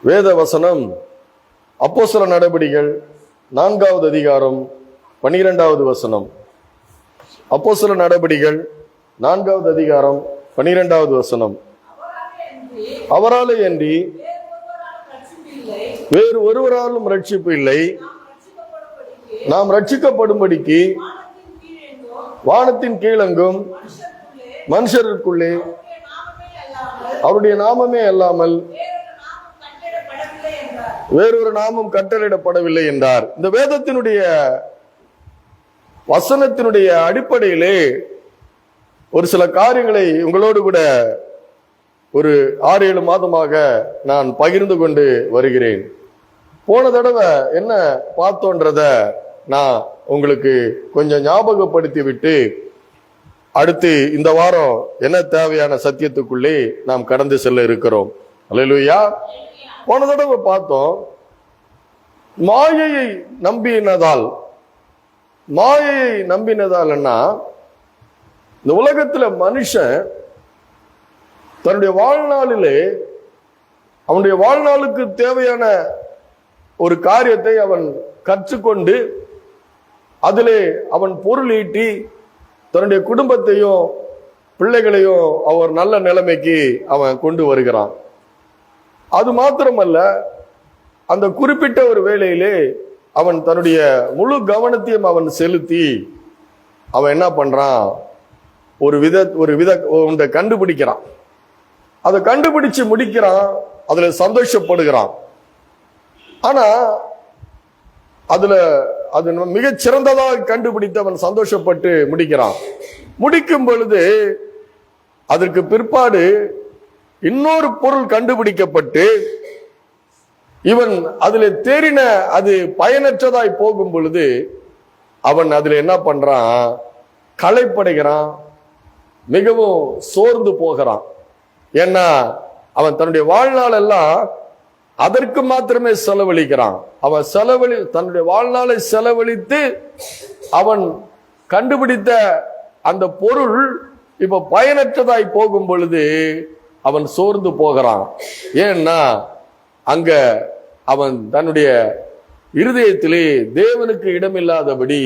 வேத வசனம் அப்போஸ்தல நடபடிகள் 4வது அதிகாரம் 12வது வசனம். அப்போஸ்தல நடபடிகள் 4வது அதிகாரம் 12வது வசனம். அவராலே அன்றி வேறு ஒருவராலும் ரட்சிப்பு இல்லை. நாம் ரட்சிக்கப்படும்படிக்கு வானத்தின் கீழெங்கும் மனுஷருக்குள்ளே அவருடைய நாமமே அல்லாமல் வேறொரு நாமம் கட்டளையிடப்படவில்லை என்றார். இந்த வேதத்தினுடைய வசனத்தினுடைய அடிப்படையிலே ஒரு சில காரியங்களை உங்களோடு கூட ஒரு 6-7 மாதமாக நான் பகிர்ந்து கொண்டு வருகிறேன். போன தடவை என்ன பார்த்தோன்றத நான் உங்களுக்கு கொஞ்சம் ஞாபகப்படுத்தி விட்டு அடுத்து இந்த வாரம் என்ன தேவையான சத்தியத்துக்குள்ளே நாம் கடந்து செல்ல இருக்கிறோம். அல்லேலூயா. போன தடவை பார்த்தோம், மாயையை நம்பினதால்னா இந்த உலகத்துல மனுஷன் தன்னுடைய வாழ்நாளிலே அவனுடைய வாழ்நாளுக்கு தேவையான ஒரு காரியத்தை அவன் கற்றுக்கொண்டு அதிலே அவன் பொருள் ஈட்டி தன்னுடைய குடும்பத்தையும் பிள்ளைகளையும் அவர் நல்ல நிலைமைக்கு அவன் கொண்டு வருகிறான். அது மாத்திரமல்ல, அந்த குறிப்பிட்ட ஒரு வேளையிலே அவன் தன்னுடைய முழு கவனத்தையும் அவன் செலுத்தி அவன் என்ன பண்றான், ஒரு வித ஒன்றை கண்டுபிடிக்கிறான். அதை கண்டுபிடிச்சு முடிக்கிறான், அதுல சந்தோஷப்படுகிறான். ஆனா அது மிகச் சிறந்ததாக கண்டுபிடித்து அவன் சந்தோஷப்பட்டு முடிக்கிறான். முடிக்கும் பொழுது அதற்கு பிற்பாடு இன்னொரு பொருள் கண்டுபிடிக்கப்பட்டு இவன் அதுல தேறின அது பயனற்றதாய் போகும் பொழுது அவன் அதுல என்ன பண்றான், களைப்படைகிறான், மிகவும் சோர்ந்து போகிறான். ஏன்னா அவன் தன்னுடைய வாழ்நாள் எல்லாம் அதற்கு மாத்திரமே செலவழிக்கிறான். அவன் தன்னுடைய வாழ்நாளை செலவழித்து அவன் கண்டுபிடித்த அந்த பொருள் இப்ப பயனற்றதாய் போகும் பொழுது அவன் சோர்ந்து போகிறான். ஏன்னா அங்க அவன் தன்னுடைய இருதயத்திலே தேவனுக்கு இடமில்லாதபடி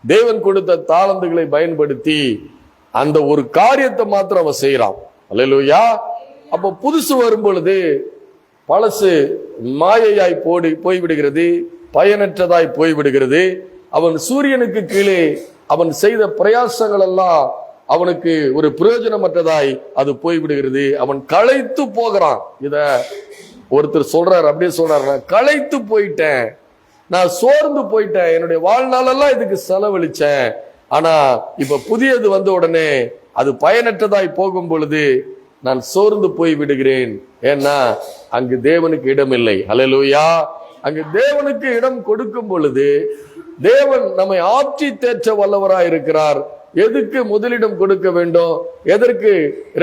தேவன் கொடுத்த தாளந்துகளை பயன்படுத்தி அந்த ஒரு காரியத்தை மாத்திரம் அவன் செய்யறான். அல்லேலூயா. அப்ப புதுசு வரும் பொழுது பழசு மாயையாய் போய்விடுகிறது, பயனற்றதாய் போய்விடுகிறது. அவன் சூரியனுக்கு கீழே அவன் செய்த பிரயாசங்கள் எல்லாம் அவனுக்கு ஒரு பிரயோஜனமற்றதாய் அது போய்விடுகிறது. அவன் களைத்து போகிறான். இத ஒருத்தர் சொல்றாரு, அப்படியே சொல்றாரு, நான் களைத்து போயிட்டேன், நான் சோர்ந்து போயிட்டேன், என்னுடைய வாழ்நாளெல்லாம் இதுக்கு செலவழிச்சேன், ஆனா இப்ப புதியது வந்த உடனே அது பயனற்றதாய் போகும் பொழுது நான் சோர்ந்து போய் விடுகிறேன். ஏன்னா அங்கு தேவனுக்கு இடம் இல்லை. அல்லேலூயா. அங்கு தேவனுக்கு இடம் கொடுக்கும் பொழுது தேவன் நம்மை ஆட்சி தேற்ற வல்லவராய் இருக்கிறார். எதுக்கு முதலிடம் கொடுக்க வேண்டும், எதற்கு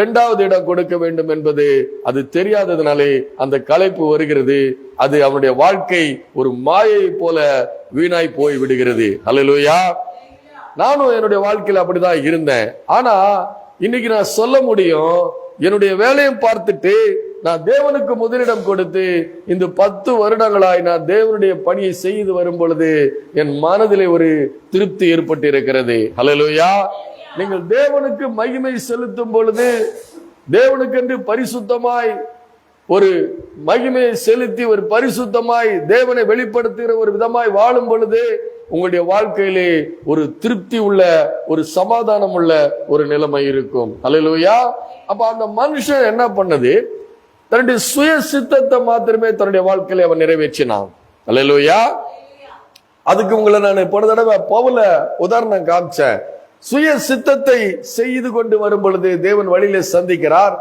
2வது இடம் கொடுக்க வேண்டும் என்பது அது தெரியாததுனாலே அந்த களைப்பு வருகிறது. அது அவனுடைய வாழ்க்கை ஒரு மாயை போல வீணாய் போய் விடுகிறது. அல்லேலூயா. நானும் என்னுடைய வாழ்க்கையில அப்படிதான் இருந்தேன். ஆனா இன்னைக்கு நான் சொல்ல முடியும், என்னுடைய வேலையை பார்த்துட்டு நான் தேவனுக்கு முதலிடம் கொடுத்து இந்த 10 வருடங்களாய் நான் தேவனுடைய பணியை செய்து வரும் பொழுது என் மனதிலே ஒரு திருப்தி ஏற்பட்டு இருக்கிறது. அல்லேலூயா. நீங்கள் தேவனுக்கு மகிமை செலுத்தும் பொழுது, தேவனுக்கு என்று பரிசுத்தமாய் ஒரு மகிமையை செலுத்தி ஒரு பரிசுத்தமாய் தேவனை வெளிப்படுத்துகிற ஒரு விதமாய் வாழும் பொழுது உங்களுடைய வாழ்க்கையிலே ஒரு திருப்தி உள்ள, ஒரு சமாதானம் உள்ள ஒரு நிலைமை இருக்கும். அல்லேலூயா. அப்ப அந்த மனுஷன் என்ன பண்ணது, தன்னுடைய சுய சித்தத்தை மாத்திரமே தன்னுடைய வாழ்க்கையில அவன் நிறைவேற்றினான். அல்லேலூயா. அதுக்கு உங்களை நான் போன தடவை பவுல உதாரணம் காமிச்சேன். சுய சித்தத்தை செய்து கொண்டு வரும் பொழுது தேவன் வழியில சந்திக்கிறார்.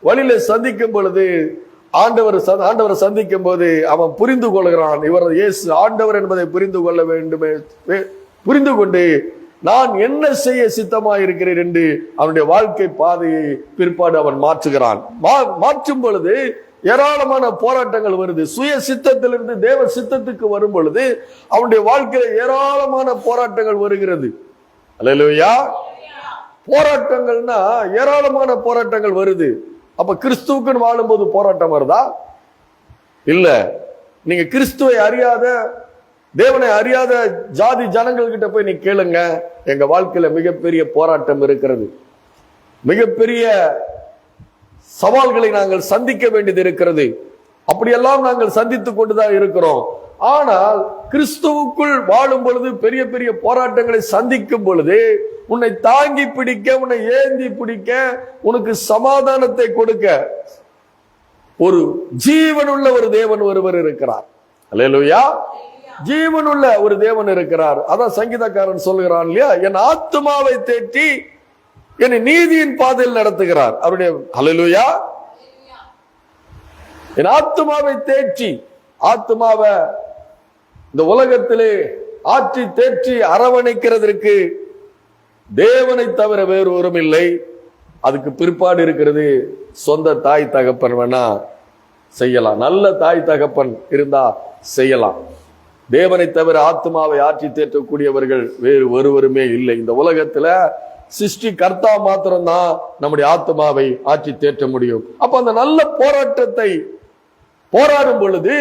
வழியில சந்திக்கும் பொழுது ஆண்டவரை சந்திக்கும் போது அவன் புரிந்து கொள்கிறான், இவர் இயேசு ஆண்டவர் என்பதை புரிந்து கொள்ள வேண்டுமே, புரிந்து கொண்டு நான் என்ன செய்ய சித்தமாக இருக்கிறேன் என்று அவனுடைய வாழ்க்கை பாதையை பிற்பாடு அவன் மாற்றுகிறான். மாற்றும் பொழுது ஏராளமான போராட்டங்கள் வருது. சுய சித்தத்திலிருந்து தேவ சித்தத்துக்கு வரும் பொழுது அவனுடைய வாழ்க்கையில ஏராளமான போராட்டங்கள் வருகிறது. அல்லேலூயா. போராட்டங்கள்னா ஏராளமான போராட்டங்கள் வருது. அப்ப கிறிஸ்துவுக்குன்னு வாழும்போது போராட்டம் வருதா? இல்ல. நீங்க கிறிஸ்துவை அறியாத, தேவனை அறியாத ஜாதி ஜனங்கள் கிட்ட போய் நீ கேளுங்க. எங்க வாழ்க்கையில மிகப்பெரிய போராட்டம் இருக்கிறது, மிகப்பெரிய சவால்களை நாங்கள் சந்திக்க வேண்டியது இருக்கிறது, அப்படியெல்லாம் நாங்கள் சந்தித்துக் கொண்டுதான் இருக்கிறோம். ஆனால் கிறிஸ்துவுக்குள் வாழும் பொழுது, பெரிய பெரிய போராட்டங்களை சந்திக்கும் பொழுது, உன்னை தாங்கி பிடிக்க, உன்னை ஏந்தி பிடிக்க, உனக்கு சமாதானத்தை கொடுக்க ஒரு ஜீவனுள்ள ஒரு தேவன் ஒருவர் இருக்கிறார். அல்லேலூயா. ஜீவனுள்ள ஒரு தேவன் இருக்கிறார். அதான் சங்கீதக்காரன் சொல்கிறான் இல்லையா, என் ஆத்துமாவை தேற்றி என்னை நீதியின் பாதையில் நடத்துகிறார். அவருடைய அல்லேலூயா. என் ஆத்துமாவை தேற்றி, ஆத்துமாவை இந்த உலகத்திலே ஆற்றி தேற்றி அரவணைக்கிறதற்கு தேவனை தவிர வேறு ஒரும் இல்லை. அதுக்கு பிற்பாடு இருக்கிறது சொந்த தாய் தகப்பன் வேணா செய்யலாம், நல்ல தாய் தகப்பன் இருந்தா செய்யலாம். தேவனை தவிர ஆத்மாவை ஆற்றி தேற்றக்கூடியவர்கள் வேறு ஒருவருமே இல்லை. இந்த உலகத்துல சிருஷ்டி கர்த்தா மாத்திரம்தான் நம்முடைய ஆத்மாவை ஆற்றி தேற்ற முடியும். அப்ப அந்த நல்ல போராட்டத்தை போராடும் பொழுது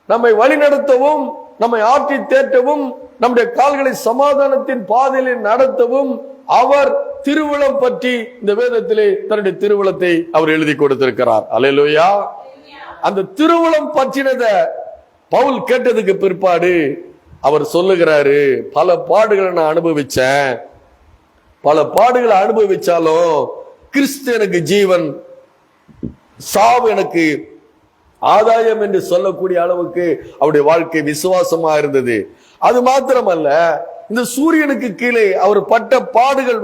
நம்மை வழிநடத்தவும், நம்மை ஆற்றி தேற்றவும், நம்முடைய கால்களை சமாதானத்தின் பாதையில் நடத்தவும் அவர் திருவுளம் பற்றி இந்த வேதத்திலே தன்னுடைய திருவுளத்தை அவர் எழுதி கொடுத்திருக்கிறார். அல்லேலூயா. அந்த திருவுளம் பற்றினத பவுல் கேட்டதுக்கு பிற்பாடு அவர் சொல்லுகிறாரு, பல பாடுகளை நான் அனுபவிச்சேன், பல பாடுகளை அனுபவிச்சாலும் கிறிஸ்து எனக்கு ஜீவன், சாவு எனக்கு ஆதாயம் என்று சொல்லக்கூடிய அளவுக்கு அவருடைய வாழ்க்கை விசுவாசமா இருந்தது. அது மாத்திரமல்ல, இந்த சூரியனுக்கு கீழே அவர் பட்ட பாடுகள்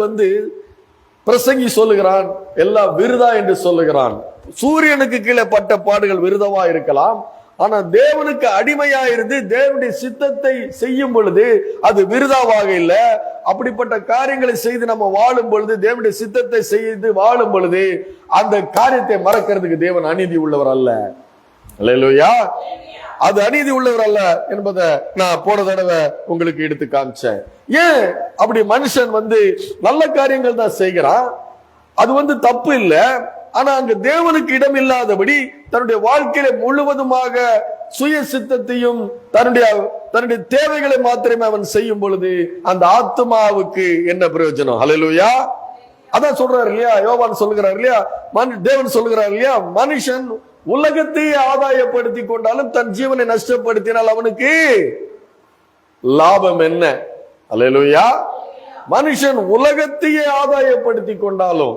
பிரசங்கி சொல்லுகிறான் எல்லாம் விருதா என்று சொல்லுகிறான். சூரியனுக்கு கீழே பட்ட பாடுகள் விருதவா இருக்கலாம், ஆனா தேவனுக்கு அடிமையா இருந்து தேவனுடைய சித்தத்தை செய்யும் பொழுது அது விருதாவாக இல்லை. அப்படிப்பட்ட காரியங்களை செய்து நம்ம வாழும் பொழுது, தேவனுடைய சித்தத்தை செய்து வாழும் பொழுது அந்த காரியத்தை மறக்கிறதுக்கு தேவன் அநீதி உள்ளவர் அல்ல. அல்லேலூயா. அது அநீதி உள்ளவர் அல்ல என்பதை நான் போன தடவை உங்களுக்கு எடுத்து காமிச்சேன். ஏன் அப்படி மனுஷன் நல்ல காரியங்கள் தான் செய்கிறான், அது தப்பு இல்லை. ஆனா அங்க தேவனுக்கு இடம் இல்லாதபடி தன்னுடைய வாழ்க்கையில முழுவதுமாக சுய சித்தத்தையும் தன்னுடைய தேவைகளை மாத்திரமே அவன் செய்யும் பொழுது அந்த ஆத்மாவுக்கு என்ன பிரயோஜனம்? அல்லேலூயா. அதான் சொல்றாரு இல்லையா, யோவான் சொல்லுகிறார் இல்லையா, தேவன் சொல்லுகிறார் இல்லையா, மனுஷன் உலகத்தையே ஆதாயப்படுத்தி கொண்டாலும் தன் ஜீவனை நஷ்டப்படுத்தினால் அவனுக்கு லாபம் என்ன? அல்லேலூயா. மனுஷன் உலகத்தையே ஆதாயப்படுத்தி கொண்டாலும்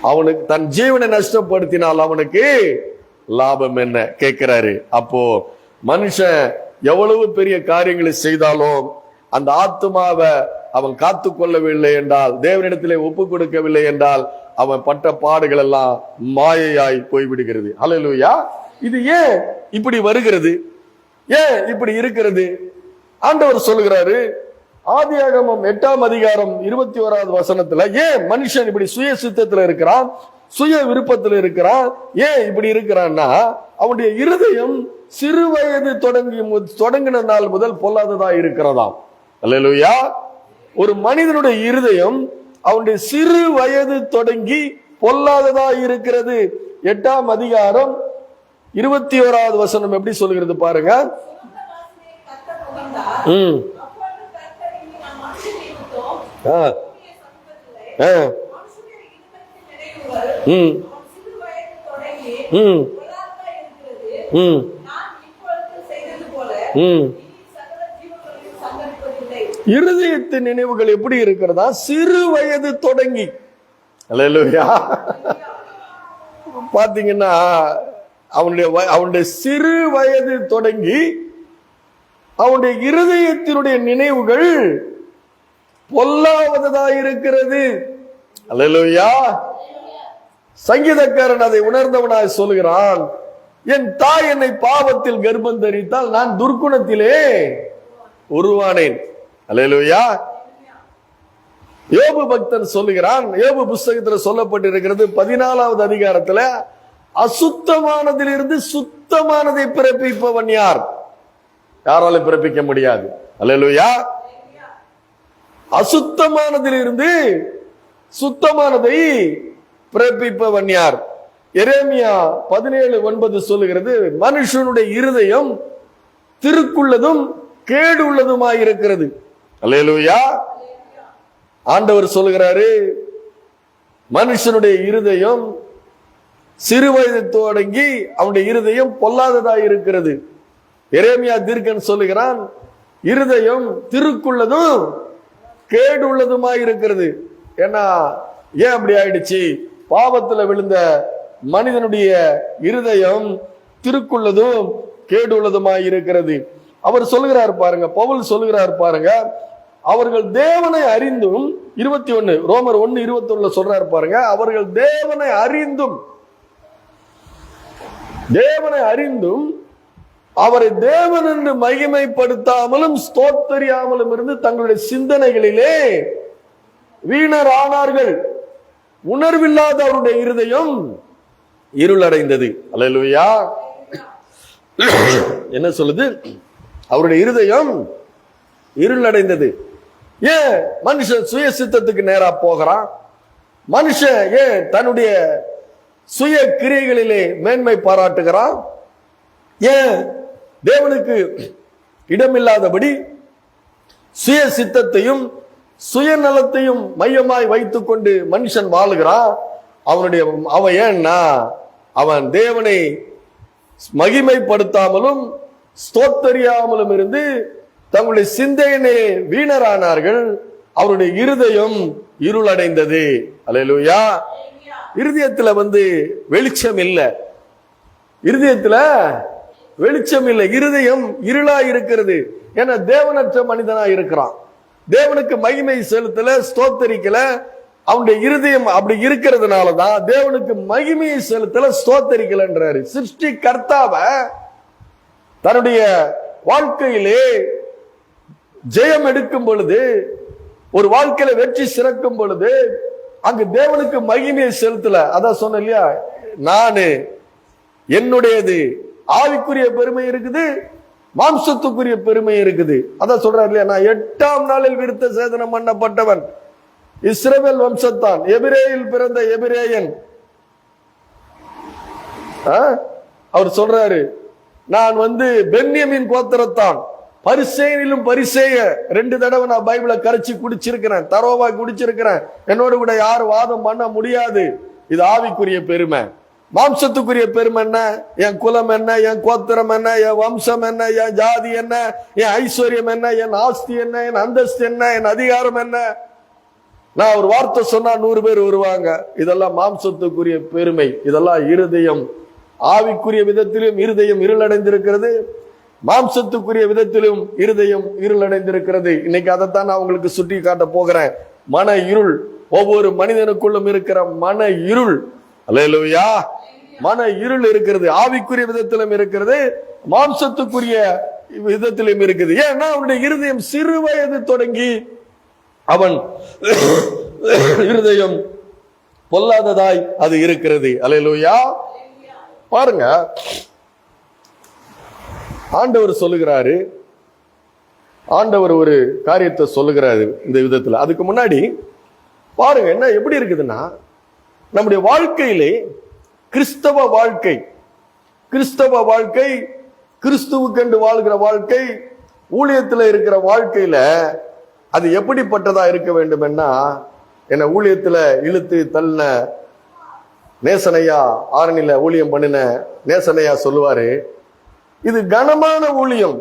அவனுக்கு தன் ஜீவனை நஷ்டப்படுத்தினால் அவனுக்கு லாபம் என்ன கேட்கிறாரு. அப்போ மனுஷன் எவ்வளவு பெரிய காரியங்களை செய்தாலும் அந்த ஆத்மாவை அவன் காத்து கொள்ளவில்லை என்றால், தேவனிடத்திலே ஒப்பு கொடுக்கவில்லை என்றால், அவன் பட்ட பாடுகள் எல்லாம் மாயையாய் போய்விடுகிறது. அல்லேலூயா. இது ஏன் இப்படி வருகிறது? ஏன் இப்படி இருக்கிறது? ஆண்டவர் சொல்லுகிறாரு, ஆதியாகமம் 8ஆம் அதிகாரம் 21வது வசனத்துல, ஏன் மனுஷன் இப்படி சுய சித்தத்துல இருக்கிறான், சுய விருப்பத்தில் இருக்கிறான், ஏன் இப்படி இருக்கிறான்னா, அவனுடைய இருதயம் சிறு வயது தொடங்கின நாள் முதல் பொல்லாததா இருக்கிறதாம். அல்லேலூயா. ஒரு மனிதனுடைய இருதயம் அவனுடைய சிறு வயது தொடங்கி பொல்லாததா இருக்கிறது. 8ஆம் அதிகாரம் 21வது வசனம் எப்படி சொல்கிறது பாருங்க. இருதயத்தின் நினைவுகள் எப்படி இருக்கிறதா? சிறு வயது தொடங்கி. அல்லேலூயா. பாத்தீங்கன்னா அவனுடைய சிறு வயது தொடங்கி அவனுடைய இருதயத்தினுடைய நினைவுகள் பொல்லாததா இருக்கிறது. அல்லேலூயா. சங்கீதக்காரன் அதை உணர்ந்தவனாய் சொல்கிறான், என் தாய் என்னை பாவத்தில் கர்ப்பம் தரித்தால் நான் துர்க்குணத்திலே உருவானேன். அல்லேலூயா. யோபு பக்தன் சொல்லுகிறான், யோபு புஸ்தகத்தில் சொல்லப்பட்டிருக்கிறது 14வது அதிகாரத்துல, அசுத்தமானதிலிருந்து சுத்தமானதை பிறப்பிப்பவன் யார்? யாராலும் பிறப்பிக்க முடியாது. அல்லேலூயா. அசுத்தமானதிலிருந்து சுத்தமானதை பிறப்பிப்பவன் யார்? எரேமியா 17:9 சொல்லுகிறது, மனுஷனுடைய இருதயம் திருக்குள்ளதும் கேடு உள்ளதுமாயிருக்கிறது. அல்லேலூயா. ஆண்டவர் சொல்லுகிறாரு, மனுஷனுடைய இருதயம் சிறு வயது தொடங்கி அவனுடைய இருதயம் பொல்லாததாய் இருக்கிறது. எரேமியா தீர்க்கன் சொல்லுகிறான், இருதயம் திருக்குள்ளதும் கேடு உள்ளதுமாய் இருக்கிறது. ஏன்னா ஏன் அப்படி ஆயிடுச்சு? பாவத்துல விழுந்த மனிதனுடைய இருதயம் திருக்குள்ளதும் கேடு உள்ளதுமாய் இருக்கிறது. அவர் சொல்லுகிறார் பாருங்க, பவுல் சொல்லுகிறார் பாருங்க, அவர்கள் தேவனை அறிந்தும் 21 ரோமர் 1:21 சொல்றாரு பாருங்க, அவர்கள் தேவனை அறிந்தும் அவரை தேவன் என்று மகிமைப்படுத்தாமலும் ஸ்தோத்தரியாமலும் இருந்து தங்களுடைய சிந்தனைகளிலே வீணர் ஆனார்கள். உணர்வில்லாத அவருடைய இருதயம் இருளடைந்தது. அல்லேலூயா. என்ன சொல்லுது? அவருடைய இருதயம் இருளடைந்தது. ஏன் மனுஷன் சுய சித்தத்துக்கு நேரா போகிறான்? மனுஷன் ஏன் தன்னுடைய சுய கிரியைகளிலே மேன்மை பாராட்டுகிறான்? ஏன் தேவனுக்கு இடமில்லாதபடி சுய சித்தத்தையும் சுயநலத்தையும் மையமாய் வைத்துக் கொண்டு மனுஷன் வாழுகிறான்? அவன் ஏன்னா அவன் தேவனை மகிமைப்படுத்தாமலும் ஸ்தோத்தரியாமலும் இருந்து தங்களுடைய சிந்தையினே வீணரானார்கள். அவருடைய இருதயம் இருளடைந்தது. அல்லேலூயா. இருதயத்துல வெளிச்சம் இல்லை. இருதயத்துல வெளிச்சம் இல்லை. இருதயம் இருளா இருக்கிறது. ஏன்னா தேவனற்ற மனிதனா இருக்கிறான். தேவனுக்கு மகிமை செலுத்தல, ஸ்தோத்தரிக்கல. அவனுடைய இருதயம் அப்படி இருக்கிறதுனாலதான் தேவனுக்கு மகிமையை செலுத்தல, ஸ்தோத்தரிக்கலன்றாரு. சிருஷ்டி கர்த்தாவ தன்னுடைய வாழ்க்கையிலே ஜெயம் எடுக்கும் பொழுது, ஒரு வாழ்க்கையில வெற்றி சிறக்கும் பொழுது அங்கு தேவனுக்கு மகிமையை செலுத்தல. அதான் சொன்ன இல்லையா, நானு என்னுடையது ஆவிக்குரிய பெருமை இருக்குது, மாம்சத்துக்குரிய பெருமை இருக்குது. அதான் சொல்றாரு இல்லையா, நான் 8ஆம் நாளில் விருத்த சேதனம் பண்ணப்பட்டவன், இஸ்ரவேல் வம்சத்தான், எபிரேயில் பிறந்த எபிரேயன். அவர் சொல்றாரு, நான் பென்யமின் கோத்திரத்தான், பரிசேயிலும் பரிசேய. 2 தடவை நான் பைபிளை கரைச்சி குடிச்சிருக்கிறேன், தரோவா குடிச்சிருக்கிறேன். என்னோட கூட யாரும் வாதம் பண்ண முடியாது. இது ஆவிக்குரிய பெருமை. மாம்சத்துக்குரிய பெருமை என்ன? என் குலம் என்ன, என் கோத்திரம் என்ன, என் வம்சம் என்ன, என் ஜாதி என்ன, என் ஐஸ்வர்யம் என்ன, என் ஆஸ்தி என்ன, என் அந்தஸ்து என்ன, என் அதிகாரம் என்ன. நான் ஒரு வார்த்தை சொன்னா 100 பேர் வருவாங்க. இதெல்லாம் மாம்சத்துக்குரிய பெருமை. இதெல்லாம் இருதயம். ஆவிக்குரிய விதத்திலும் இருதயம் இருளடைந்திருக்கிறது, மாம்சத்துக்குரிய விதத்திலும் இருதயம் இருளடைந்திருக்கிறது. இன்னைக்கு அதைத்தான் நான் உங்களுக்கு சுட்டி காட்ட போகிறேன். மன இருள், ஒவ்வொரு மனிதனுக்குள்ளும் இருக்கிற மன இருள். அல்லேலூயா. மன இருள் இருக்கிறது. ஆவிக்குரிய விதத்திலும் இருக்கிறது, மாம்சத்துக்குரிய விதத்திலும் இருக்குது. ஏன்னா அவனுடைய இருதயம் சிறு வயது தொடங்கி அவன் இருதயம் பொல்லாததாய் அது இருக்கிறது. அல்லேலூயா. பாருங்க, ஆண்டவர் சொல்லுகிறாரு, ஆண்டவர் ஒரு காரியத்தை சொல்லுகிறாரு இந்த விதத்துல. அதுக்கு முன்னாடி பாருங்க என்ன எப்படி இருக்குதுன்னா, நம்முடைய வாழ்க்கையிலே கிறிஸ்தவ வாழ்க்கை, கிறிஸ்துவுக்கென்று வாழ்கிற வாழ்க்கை, ஊழியத்தில் இருக்கிற வாழ்க்கையில அது எப்படிப்பட்டதா இருக்க வேண்டும்னா, என்ன ஊழியத்துல இழுத்து தள்ளின நேசனையா, ஆரணில ஊழியம் பண்ணின நேசனையா சொல்லுவாரு, இது கனமான ஊழியம்.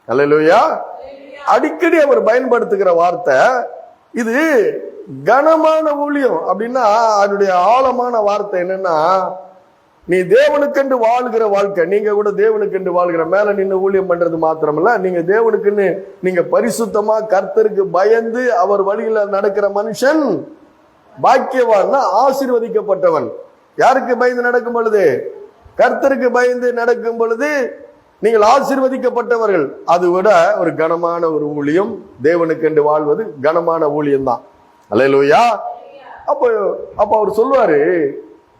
அல்லேலூயா. அடிக்கடி அவர் பயன்படுத்துகிற வார்த்தை இது கனமான ஊழியம். அப்படின்னா அதனுடைய ஆழமான வார்த்தை என்னன்னா, நீ தேவனுக்கென்று வாழ்கிற வாழ்க்கை. நீங்க கூட தேவனுக்கென்று வாழ்கிற, மேல நின்று ஊழியம் பண்றது மாத்திரமல்ல, நீங்க தேவனுக்குன்னு நீங்க பரிசுத்தமா கர்த்தருக்கு பயந்து அவர் வழியில நடக்கிற மனுஷன் பாக்கியவான், ஆசீர்வதிக்கப்பட்டவன். யாருக்கு பயந்து நடக்கும் பொழுது? கர்த்தருக்கு பயந்து நடக்கும் பொழுது நீங்கள் ஆசீர்வதிக்கப்பட்டவர்கள். அது விட ஒரு கனமான ஒரு ஊழியம், தேவனுக்கென்று வாழ்வது கனமான ஊழியம் தான். அல்லேலூயா. அப்போ அவர் சொல்லுவாரு,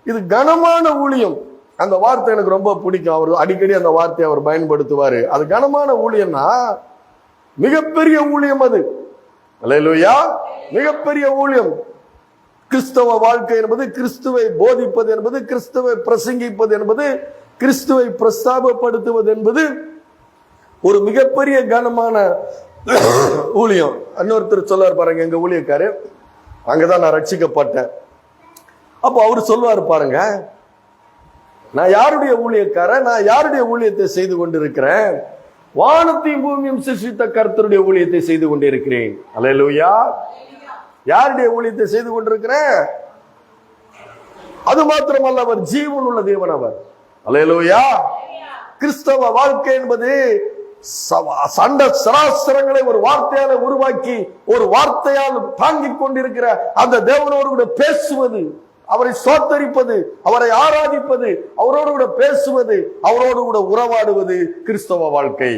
இது கனமான ஊழியம். அந்த வார்த்தை எனக்கு ரொம்ப பிடிக்கும். அவர் அடிக்கடி அந்த வார்த்தையை அவர் பயன்படுத்துவாரு. அது கனமான ஊழியம்னா மிகப்பெரிய ஊழியம் அது. அல்லேலூயா. மிகப்பெரிய ஊழியம். கிறிஸ்தவ வாழ்க்கை என்பது கிறிஸ்துவை போதிப்பது என்பது, கிறிஸ்துவை பிரசங்கிப்பது என்பது, கிறிஸ்துவை பிரஸ்தாபப்படுத்துவது என்பது ஒரு மிகப்பெரிய கனமான ஊழியம். இன்னொருத்தர் சொல்லுவார் பாருங்க, எங்க ஊழியக்காரு, அங்கதான் நான் ரட்சிக்கப்பட்டேன். அப்போ அவரு சொல்லுவாரு பாருங்க, நான் யாருடைய ஊழியக்காரன், நான் யாருடைய ஊழியத்தை செய்து கொண்டிருக்கிறேன்? வானத்தையும் பூமியும் சிருஷ்டித்த கர்த்தருடைய ஊழியத்தை செய்து கொண்டிருக்கிறேன். அல்லேலூயா. யாருடைய ஊழியத்தை செய்து கொண்டிருக்கிறேன்? அது மாத்திரமல்ல, அவர் ஜீவன் உள்ள தேவன் அவர். அல்லேலூயா. கிறிஸ்தவ வாழ்க்கை என்பது சண்ட சராசரங்களை ஒரு வார்த்தையால உருவாக்கி ஒரு வார்த்தையால் தாங்கிக் கொண்டிருக்கிற அந்த தேவனோடு கூட பேசுவது, அவரை சோத்தரிப்பது, அவரை ஆராதிப்பது, அவரோடு கூட பேசுவது, அவரோடு கூட உறவாடுவது கிறிஸ்தவ வாழ்க்கை.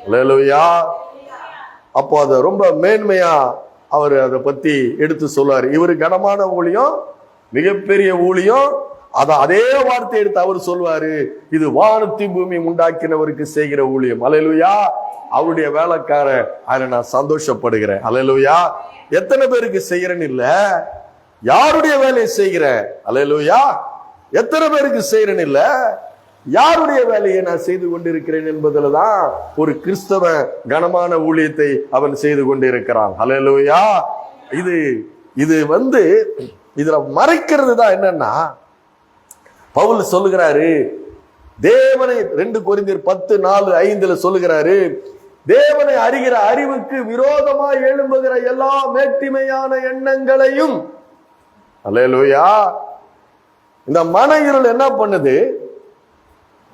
அல்லேலூயா. அப்போ அதை ரொம்ப மேன்மையா அவர் அதை பத்தி எடுத்து சொல்றாரு. இவரு கனமான ஊழியம், மிகப்பெரிய ஊழியம். அதே வார்த்தை எடுத்து அவர் சொல்வாரு, இது வானத்தி பூமி உண்டாக்கினவருக்கு செய்கிற ஊழியம். அல்லேலூயா. அவருடைய வேலைக்கார, அதை நான் சந்தோஷப்படுகிறேன். அல்லேலூயா. எத்தனை பேருக்கு செய்யறேன்னு இல்ல, யாருடைய வேலையை செய்கிற. அல்லேலூயா. எத்தனை பேருக்கு செய்யறேன்னு இல்ல, யாருடைய வேலையை நான் செய்து கொண்டிருக்கிறேன் என்பதுலதான் ஒரு கிறிஸ்தவ கனமான ஊழியத்தை அவன் செய்து கொண்டிருக்கிறான். அல்லேலூயா. இது இதுல மறைக்கிறது தான் என்னன்னா, பவுல் சொல்லுகிறாரு, தேவனை 2 கொரிந்தியர் 10:4-5 சொல்லுகிறாரு, தேவனை அறிகிற அறிவுக்கு விரோதமாய் எழும்புகிற எல்லா மேட்டிமையான எண்ணங்களையும். அல்லேலூயா. இந்த மன இருள் என்ன பண்ணுது?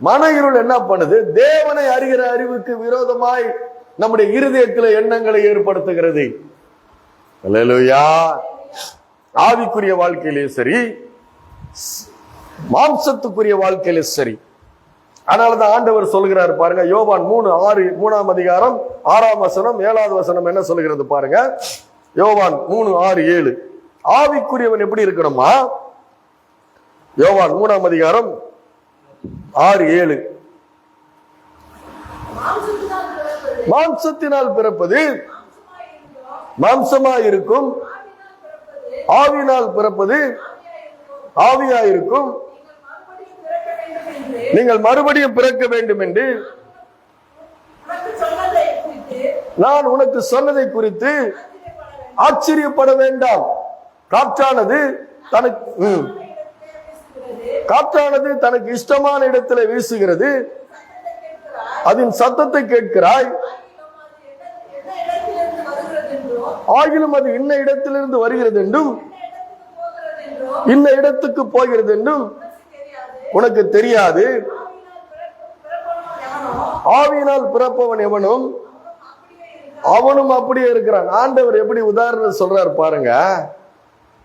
மன இருள் என்ன பண்ணுது? தேவனை அறிகிற அறிவுக்கு விரோதமாய் நம்முடைய இருதயத்தில் எண்ணங்களை ஏற்படுத்துகிறது. அல்லேலூயா. ஆவிக்குரிய வாழ்க்கையிலேயும் சரி, மாம்சத்துக்குரிய வாழ்க்கையில சரி. அதனாலதான் ஆண்டவர் சொல்கிறார் பாருங்க, யோவான் 3:6 அதிகாரம் 6ஆம் வசனம் 7வது வசனம் என்ன சொல்கிறது பாருங்க. யோவான் 3:6-7. ஆவிக்குரியவன் எப்படி இருக்கணுமா? யோவான் 3ஆம் அதிகாரம் 6-7. மாம்சத்தினால் பிறப்பது மாம்சமாயிருக்கும், ஆவியினால் பிறப்பது ஆவியாயிருக்கும். நீங்கள் மறுபடியும் பிறக்க வேண்டும் என்று நான் உனக்கு சொன்னதை குறித்து ஆச்சரியப்பட வேண்டாம். காற்றானது தனக்கு இஷ்டமான இடத்துல வீசுகிறது, அதன் சத்தத்தை கேட்கிறாய், ஆகிலும் அது இன்ன இடத்திலிருந்து வருகிறது என்றும் இன்ன இடத்துக்கு போகிறது என்றும் உனக்கு தெரியாது. ஆவியினால் பிறப்பவன் எவனும் அவனும் அப்படியே இருக்கிறான். ஆண்டவர் எப்படி உதாரணம் சொல்றார் பாருங்க.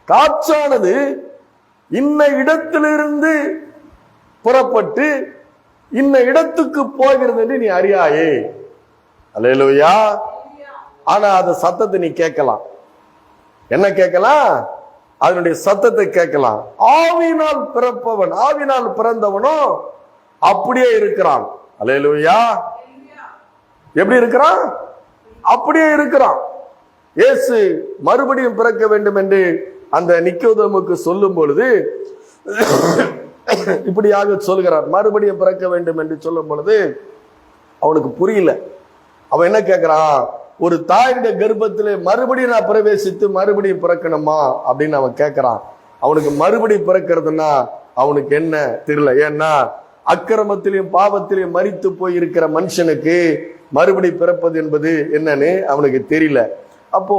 காற்றானது இன்ன இடத்திலிருந்து புறப்பட்டு இன்ன இடத்துக்கு போகிறது என்று நீ அறியாயே. அல்லேலூயா. ஆனா அந்த சத்தத்தை நீ கேட்கலாம். என்ன கேட்கலாம்? அதனுடைய சத்தத்தை கேட்கலாம். ஆவியினால் பிறப்பவன், ஆவியினால் பிறந்தவனோ அப்படியே இருக்கிறான். அல்லேலூயா. எப்படி இருக்கிறான்? அப்படியே இருக்கிறான். இயேசு மறுபடியும் பிறக்க வேண்டும் என்று அந்த நிக்கோதேமுக்கு சொல்லும் பொழுது இப்படியாக சொல்கிறார். மறுபடியும் பிறக்க வேண்டும் என்று சொல்லும் பொழுது அவனுக்கு புரியல. அவன் என்ன கேட்கிறான்? ஒரு தாயுடைய கர்ப்பத்திலே மறுபடியும் நான் பிரவேசித்து மறுபடியும் பிறக்கணுமா அப்படின்னு அவன் கேட்கிறான். அவனுக்கு மறுபடியும் பிறக்கிறதுனா அவனுக்கு என்ன தெரியல. ஏன்னா அக்கிரமத்திலையும் பாவத்திலையும் மரித்து போய் இருக்கிற மனுஷனுக்கு மறுபடி பிறப்பது என்பது என்னன்னு அவனுக்கு தெரியல. அப்போ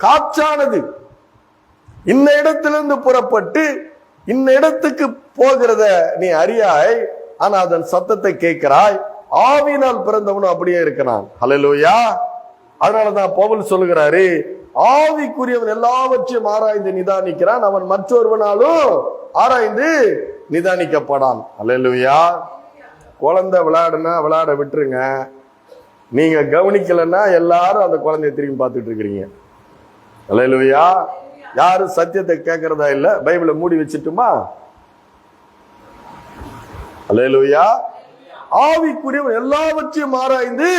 காற்றானது இந்த இடத்திலிருந்து புறப்பட்டு இந்த இடத்துக்கு போகிறத நீ அறியாய், ஆனா அதன் சத்தத்தை கேட்கிறாய். ஆவியினால் பிறந்தவனும் அப்படியே இருக்கிறான். ஹல்லேலூயா. அதனாலதான் பவுல் சொல்லுகிறாரு, ஆவிக்குரியவன் எல்லாவற்றையும் ஆராய்ந்து நிதானிக்கிறான், அவன் மற்றொருவனாலும் ஆராய்ந்து நிதானிக்கப்படான். ஹல்லேலூயா. குழந்தை விளையாட விட்டுருங்க. நீங்க கவனிக்கலன்னா எல்லாரும் அந்த குழந்தைய திரும்பி பார்த்துட்டு இருக்கிறீங்க. ஹல்லேலூயா. யாரும் சத்தியத்தை கேட்கறதா இல்ல. பைபிளை மூடி வச்சுட்டுமா? ஹல்லேலூயா. ஆவிக்குரியவன் எல்லாவற்றையும் ஆராய்ந்து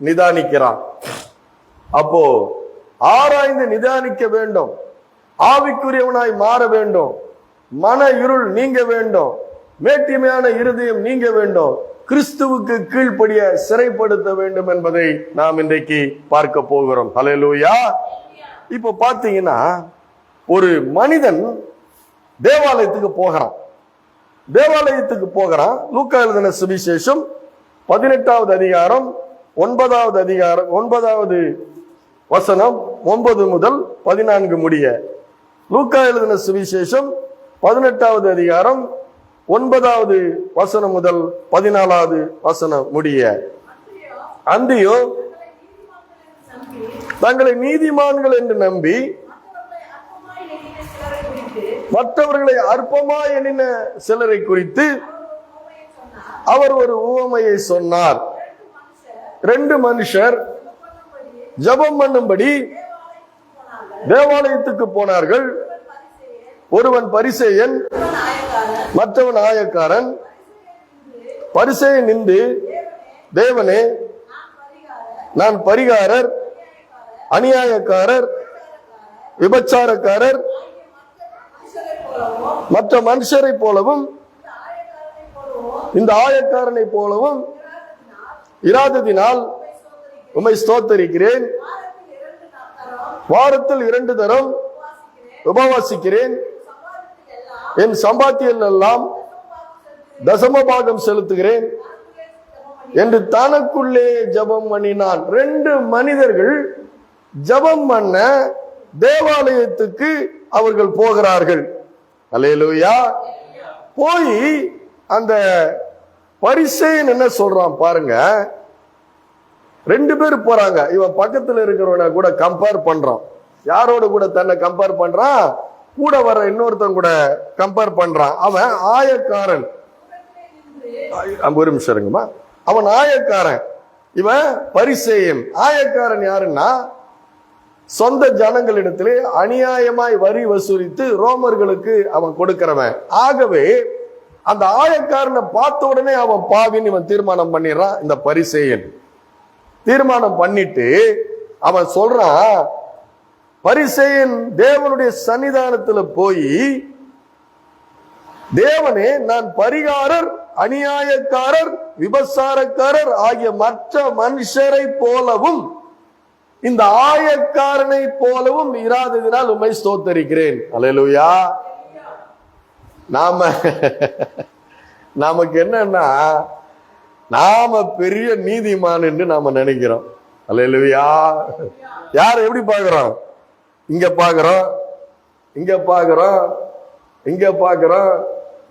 நிதானிக்கிறான். அப்போ ஆராய்ந்து நிதானிக்க வேண்டும். ஆவிக்குரியவனாய் மாற வேண்டும், மன இருள் நீங்க வேண்டும், மேட்டிமையான இருதயம் நீங்க வேண்டும், கிறிஸ்துவுக்கு கீழ்ப்படிய சிறைப்படுத்த வேண்டும் என்பதை நாம் இன்றைக்கு பார்க்க போகிறோம். ஹல்லேலூயா. இப்ப பாத்தீங்கன்னா ஒரு மனிதன் தேவாலயத்துக்கு போகிறான். லூக்கா எழுதின சுவிசேஷம் 18வது அதிகாரம் 9வது வசனம் 9 முதல் 14 முடிய. லூக்கா எழுதின சுவிசேஷம் 18வது அதிகாரம் 9வது வசனம் முதல் 14வது வசனம் முடிய. அந்தியோ தங்களை நீதிமான்கள் என்று நம்பி மற்றவர்களை அற்பமாய் எண்ணின சிலரை குறித்து அவர் ஒரு உவமையை சொன்னார். 2 மனுஷர் ஜெபம் பண்ணும்படி தேவாலயத்துக்கு போனார்கள். ஒருவன் பரிசேயன், மற்றவன் ஆயக்காரன். பரிசேயன் நின்று, தேவனே, நான் பரிகாரர், அநியாயக்காரர், விபச்சாரக்காரர், மற்ற மனுஷரை போலவும் இந்த ஆயக்காரனை போலவும் இராததினால் உம்மை ஸ்தோத்தரிக்கிறேன். வாரத்தில் 2 தரம் உபவாசிக்கிறேன். என் சம்பாத்தியம் எல்லாம் தசமபாகம் செலுத்துகிறேன் என்று தனக்குள்ளே ஜெபம் பண்ணினான். 2 மனிதர்கள் ஜெபம் பண்ண தேவாலயத்துக்கு அவர்கள் போகிறார்கள். அல்லேலூயா. போய் அந்த பரிசேயன் என்ன சொல்றான் பாருங்க. 2 பேர் போறாங்க. இவன் பக்கத்துல இருக்கிறவனை கூட கம்பேர் பண்றான். யாரோட கூட தன்னை கம்பேர் பண்றான்? கூட வர இன்னொருத்தன் கூட கம்பேர் பண்றான். அவன் ஆயக்காரன். ஒரு நிமிஷம் இருங்கம்மா. அவன் ஆயக்காரன், இவன் பரிசேயன். ஆயக்காரன் யாருன்னா சொந்த ஜனங்களிடத்திலே அநியாயமாய் வரி வசூலித்து ரோமர்களுக்கு அவன் கொடுக்கிறவன். ஆகவே அந்த ஆயக்காரனை பார்த்த உடனே அவன் பாவின்னு இவன் தீர்மானம் பண்ணிடுறான். இந்த பரிசேயன் தீர்மானம் பண்ணிட்டு அவன் சொல்றான், பரிசேயன் தேவனுடைய சன்னிதானத்துல போய், தேவனே, நான் பரிகாரர், அநியாயக்காரர், விபச்சாரக்காரர் ஆகிய மற்ற மனுஷரை போலவும் இந்த ஆயக்காரனை போலவும் இராததினால் உம்மை ஸ்தோத்தரிக்கிறேன். அல்லேலூயா. நமக்கு என்னன்னா, நாம பெரிய நீதிமான் என்று நாம நினைக்கிறோம். அல்லேலூயா. யார் எப்படி பாக்குறோம்? இங்க பாக்குறோம், இங்க பாக்குறோம், இங்க பாக்குறோம்,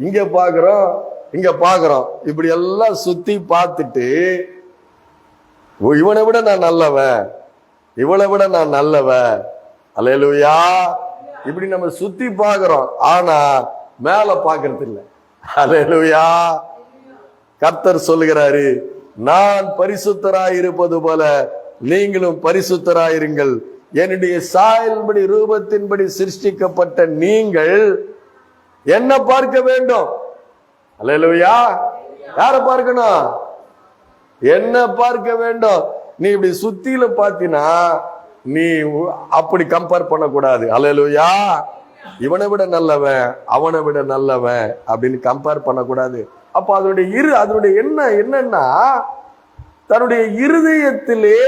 இங்க பாக்குறோம், இங்க பாக்குறோம். இப்படி எல்லாம் சுத்தி பார்த்துட்டு, இவனை விட நான் நல்லவன், இவளை விட நான் நல்லவன். அல்லேலூயா. இப்படி நம்ம சுத்தி பாக்குறோம், ஆனா மேல பாக்குறது இல்லை. அல்லேலூயா. கர்த்தர் சொல்லுகிறாரு, நான் பரிசுத்தராய் இருப்பது போல நீங்களும் பரிசுத்தராயிருங்கள். என்னுடைய சாயல்படி ரூபத்தின்படி சிருஷ்டிக்கப்பட்ட நீங்கள் என்ன பார்க்க வேண்டும்? அல்லேலூயா. யார பார்க்கணும்? என்ன பார்க்க வேண்டும். நீ இப்படி சுத்தியில பாத்தீனா நீ அப்படி கம்பேர் பண்ணக்கூடாது. அல்லேலூயா. இவனை விட நல்லவன், அவனை விட நல்லவன் அப்படின்னு கம்பேர் பண்ணக்கூடாது. அப்ப அதனுடைய என்னன்னா, தன்னுடைய இருதயத்திலே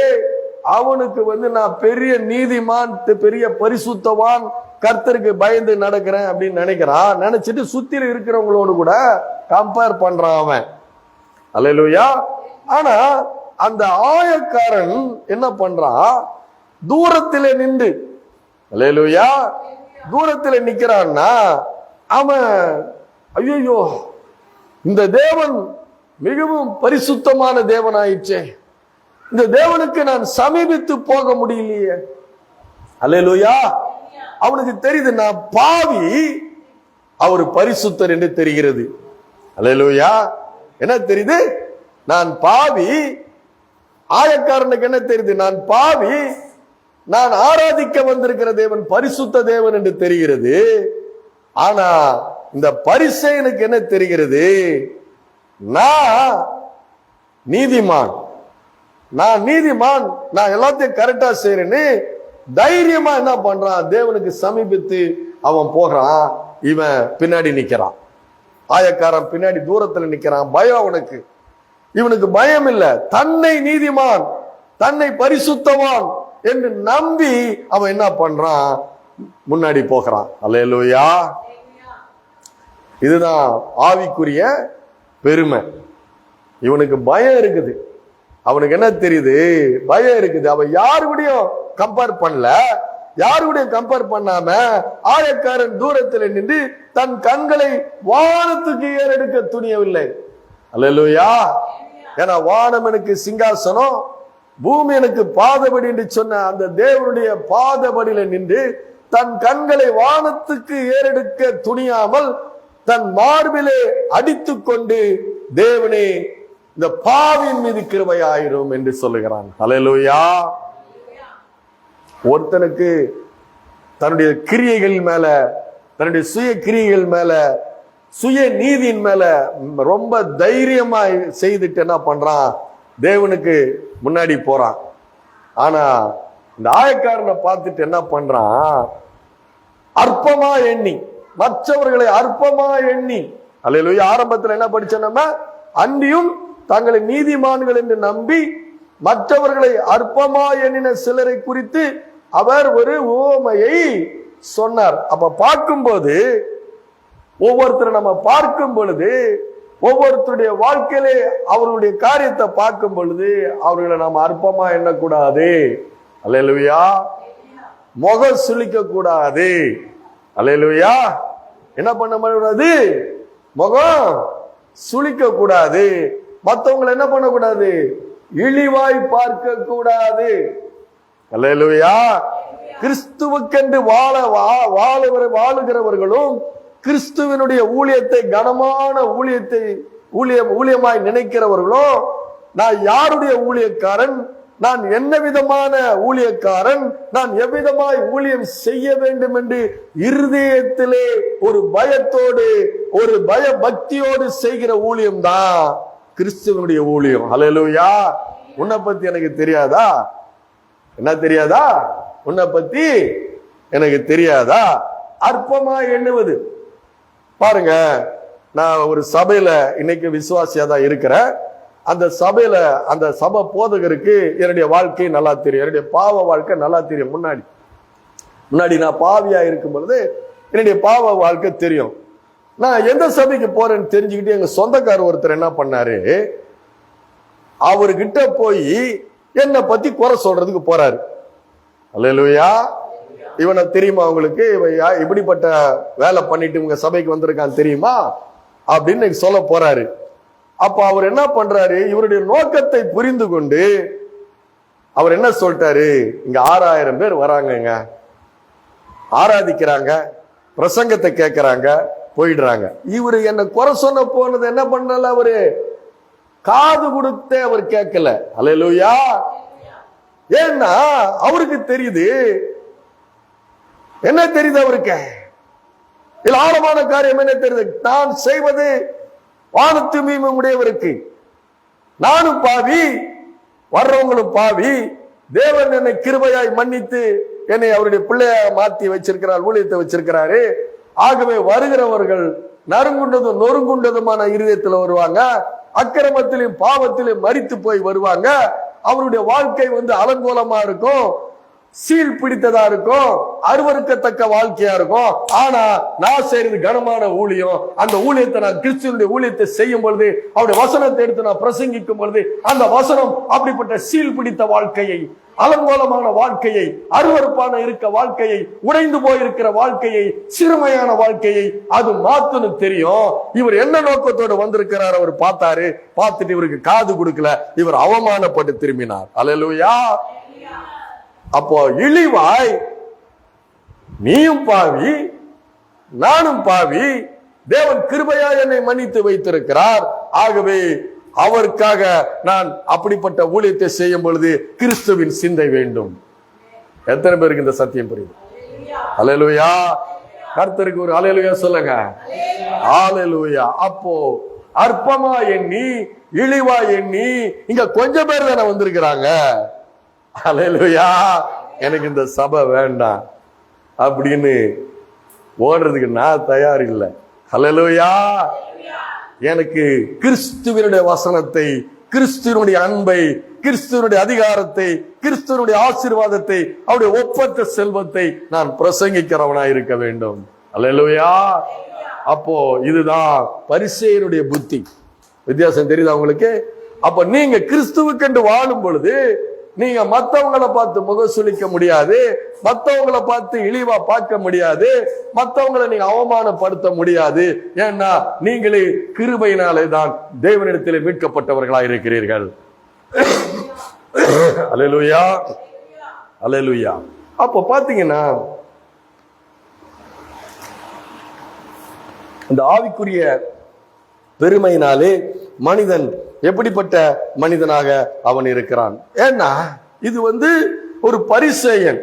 அவனுக்கு நான் பெரிய நீதிமான், பெரிய பரிசுத்தவான், கர்த்தருக்கு பயந்து நடக்கிறேன் அப்படின்னு நினைக்கிறான். நினைச்சிட்டு சுத்தில இருக்கிறவங்களோடு கூட கம்பேர் பண்றான் அவன். அல்லேலூயா. ஆனா அந்த ஆயக்காரன் என்ன பண்றான்? தூரத்திலே நின்று, அல்லேலூயா, தூரத்திலே நிக்கிறான்னா அவன், ஐயோ, இந்த தேவன் மிகவும் பரிசுத்தமான தேவன் ஆயிடுச்சே, இந்த தேவனுக்கு நான் சமீபித்து போக முடியலையே. அல்லேலூயா. அவனுக்கு தெரியுது, நான் பாவி, அவர் பரிசுத்தர் என்று தெரிகிறது. அல்லேலூயா. என்ன தெரியுது? நான் பாவி. ஆயக்காரனுக்கு என்ன தெரியுது? நான் பாவி, நான் ஆராதிக்க வந்திருக்கிற தேவன் பரிசுத்த தேவன் என்று தெரிகிறது. ஆனா இந்த பரிசேயனுக்கு என்ன தெரிகிறது? நான் நீதிமான், நான் எல்லாத்தையும் கரெக்டா செய்யறேன்னு தைரியமா என்ன பண்றான், தேவனுக்கு சமீபித்து அவன் போகிறான். இவன் பின்னாடி நிக்கிறான், ஆயக்காரன் பின்னாடி தூரத்துல நிக்கிறான். பயம் அவனுக்கு. இவனுக்கு பயம் இல்ல, தன்னை நீதிமான், தன்னை பரிசுத்தவான் என்று நம்பி அவன் என்ன பண்றான், முன்னாடி போகிறான். அல்லேலூயா. இதுதான் ஆவிக்குரிய பெருமை. இவனுக்கு பயம் இருக்குது. அவனுக்கு என்ன தெரியுது, பயம் இருக்குது. அவன் யாருடையும் கம்பேர் பண்ணல, யாருடையும் கம்பேர் பண்ணாம ஆயக்காரன் தூரத்தில் நின்று தன் கண்களை வானத்துக்கு ஏறெடுக்க துணியவில்லை. அல்லேலூயா. ஏன்னா வானம் எனக்கு சிங்காசனம், பூமி எனக்கு பாதபடி என்று சொன்ன அந்த தேவனுடைய பாதபடியில நின்று தன் கண்களை வானத்துக்கு ஏறெடுக்க துணியாமல் தன் மார்பிலே அடித்துக் கொண்டு, தேவனே இந்த பாவியின் மீது கிருபையாயிரும் என்று சொல்லுகிறான். அல்லேலூயா. ஒருத்தனுக்கு தன்னுடைய கிரியைகள் மேல, தன்னுடைய சுய கிரியைகள் மேல, சுய நீதியின் மேல ரொம்ப தைரியமா செய்துட்டு என்ன பண்றான், தேவனுக்கு முன்னாடி போறான். ஆனா இந்த ஆயக்காரனை பார்த்துட்டு என்ன பண்றான், அற்பமா எண்ணி, மற்றவர்களை அற்பமா எண்ணி. அல்லேலூயா. ஆரம்பத்தில் என்ன படிச்சோம் நம்ம, அன்றியும் தங்களை நீதிமான்கள் என்று நம்பி மற்றவர்களை அற்பமா எண்ணின சிலரை குறித்து அவர் ஒரு உவமையை சொன்னார். அப்ப பார்க்கும்போது, ஒவ்வொருத்தரை நம்ம பார்க்கும் பொழுது, ஒவ்வொருத்தருடைய வாழ்க்கையிலே அவர்களுடைய காரியத்தை பார்க்கும் பொழுது அவர்களை நாம் அற்பமா எண்ணக்கூடாது. அல்லேலூயா. முகம் சுளிக்க கூடாது. அல்லேலூயா. என்ன பண்ண கூடாது, முகம் சுளிக்க கூடாது. மற்றவங்களை என்ன பண்ணக்கூடாது, இழிவாய் பார்க்க கூடாது. அல்லேலூயா. கிறிஸ்துவுக்கென்று வாழுகிறவர்களும் கிறிஸ்துவனுடைய ஊழியத்தை கனமான ஊழியமாய் நினைக்கிறவர்களும், நான் யாருடைய ஊழியக்காரன், நான் என்ன விதமான ஊழியக்காரன், நான் எவ்விதமாய் ஊழியம் செய்ய வேண்டும் என்று இருதயத்திலே ஒரு பயத்தோடு, ஒரு பய பக்தியோடு செய்கிற ஊழியம் தான் கிறிஸ்துவனுடைய ஊழியம். அல்லேலூயா. உன்னை பத்தி எனக்கு தெரியாதா, என்ன தெரியாதா, உன்னை பத்தி எனக்கு தெரியாதா, அற்பமா எண்ணுவது. பாருங்க, நான் ஒரு சபையில இன்னைக்கு விசுவாசியா தான் இருக்கிறேன். அந்த சபையில அந்த சபை போதகருக்கு என்னுடைய வாழ்க்கை நல்லா தெரியும், என்னுடைய பாவ வாழ்க்கை நல்லா தெரியும். முன்னாடி நான் பாவியா இருக்கும் பொழுது என்னுடைய பாவ வாழ்க்கை தெரியும். நான் எந்த சபைக்கு போறேன்னு தெரிஞ்சுக்கிட்டு எங்க சொந்தக்காரர் ஒருத்தர் என்ன பண்ணாரு, அவர்கிட்ட போய் என்னை பத்தி குறை சொல்றதுக்கு போறாரு. அல்லேலூயா. இவனை தெரியுமா உங்களுக்கு, இப்படிப்பட்ட வேலை பண்ணிட்டு உங்க சபைக்கு வந்திருக்கான்னு தெரியுமா அப்படின்னு சொல்ல போறாரு. அப்ப அவர் என்ன பண்றாரு, இவருடைய நோக்கத்தை புரிந்து கொண்டு அவர் என்ன சொல்லிட்டாரு, இங்க 6000 பேர் வராங்க, ஆராதிக்கிறாங்க, பிரசங்கத்தை கேட்கிறாங்க, போயிடுறாங்க. இவரு என்ன குறை சொன்ன போனது என்ன பண்ணல, அவரு காது கொடுத்தே அவர் கேட்கல. அல்லேலூயா. ஏன்னா அவருக்கு தெரியுது, என்ன தெரியுது அவருக்கு, இதுல ஆழமான காரியம் என்ன தெரியுது, நான் செய்வது வானத்து மீமை உடையவருக்கு, நானும் பாவி, வர்றவங்களும் பாவி, தேவன் என்னை கிருபையாய் மன்னித்து என்னை அவருடைய பிள்ளையா மாத்தி வச்சிருக்கிறார், ஊழியத்தை வச்சிருக்கிறாரு. ஆகவே வருகிறவர்கள் நறுங்குண்டதும் நொறுங்குண்டதுமான இருதயத்தில் வருவாங்க, அக்கிரமத்திலும் பாவத்திலும் மரித்து போய் வருவாங்க. அவருடைய வாழ்க்கை அலங்கோலமா இருக்கும், சீல் பிடித்ததா இருக்கும், அருவருக்கத்தக்க வாழ்க்கையா இருக்கும். ஆனா நான் செய்யறது கனமான ஊழியம். அந்த ஊழியத்தை நான் கிறிஸ்துவனுடைய ஊழியத்தை செய்யும் பொழுது, அவருடைய வசனத்தை எடுத்து நான் பிரசங்கிக்கும் பொழுது, அந்த வசனம் அப்படிப்பட்ட சீல் பிடித்த வாழ்க்கையை, அலங்கோலமான வாழ்க்கையை, அருவருப்பான இருக்க வாழ்க்கையை, உடைந்து போயிருக்கிற வாழ்க்கையை, சிறுமையான வாழ்க்கையை அது மாத்துன்னு தெரியும். இவர் என்ன நோக்கத்தோடு வந்திருக்கிறார் அவர் பார்த்தாரு. பார்த்துட்டு இவருக்கு காது கொடுக்கல, இவர் அவமானப்பட்டு திரும்பினார். அல்லேலூயா. அப்போ இழிவாய், நீயும் பாவி நானும் பாவி, தேவன் கிருபையா என்னை மன்னித்து வைத்திருக்கிறார். ஆகவே அவருக்காக நான் அப்படிப்பட்ட ஊழியத்தை செய்யும் பொழுது கிறிஸ்துவின் சிந்தை வேண்டும். எத்தனை பேருக்கு இந்த சத்தியம் புரியுது? அல்லேலூயா. கர்த்தருக்கு ஒரு அல்லேலூயா சொல்லுங்க. அல்லேலூயா. அப்போ அற்பமா எண்ணி, இழிவா எண்ணி இங்க கொஞ்சம் பேர் தானே வந்திருக்கிறாங்க. அல்லேலூயா. எனக்கு இந்த சபை வேண்டாம் அப்படின்னு ஓடுறதுக்கு நான் தயார் இல்லை. ஹல்லேலூயா. எனக்கு கிறிஸ்துவனுடைய வசனத்தை, கிறிஸ்துவனுடைய அன்பை, கிறிஸ்துவனுடைய அதிகாரத்தை, கிறிஸ்துவனுடைய ஆசீர்வாதத்தை, அவருடைய ஒப்பற்ற செல்வத்தை நான் பிரசங்கிக்கிறவனாய் இருக்க வேண்டும். ஹல்லேலூயா. அப்போ இதுதான் பரிசேயனுடைய புத்தி. வித்தியாசம் தெரியுதா உங்களுக்கு? அப்ப நீங்க கிறிஸ்துவுக்கென்று வாழும் பொழுது நீங்க மத்தவங்களை பார்த்து முகசுளிக்க முடியாது, மத்தவங்களை பார்த்து இழிவா பார்க்க முடியாது, மத்தவங்களை நீங்க அவமானப்படுத்த முடியாது. ஏன்னா நீங்களே கிருபையினாலே தான் தேவனிடத்திலே மீட்கப்பட்டவர்களா இருக்கிறீர்கள். அல்லேலூயா, அல்லேலூயா. அப்போ பாத்தீங்கன்னா இந்த ஆவிக்குரிய பெருமையினாலே மனிதன் எப்படிப்பட்ட மனிதனாக அவன் இருக்கிறான். ஏன்னா இது ஒரு பரிசேயன்.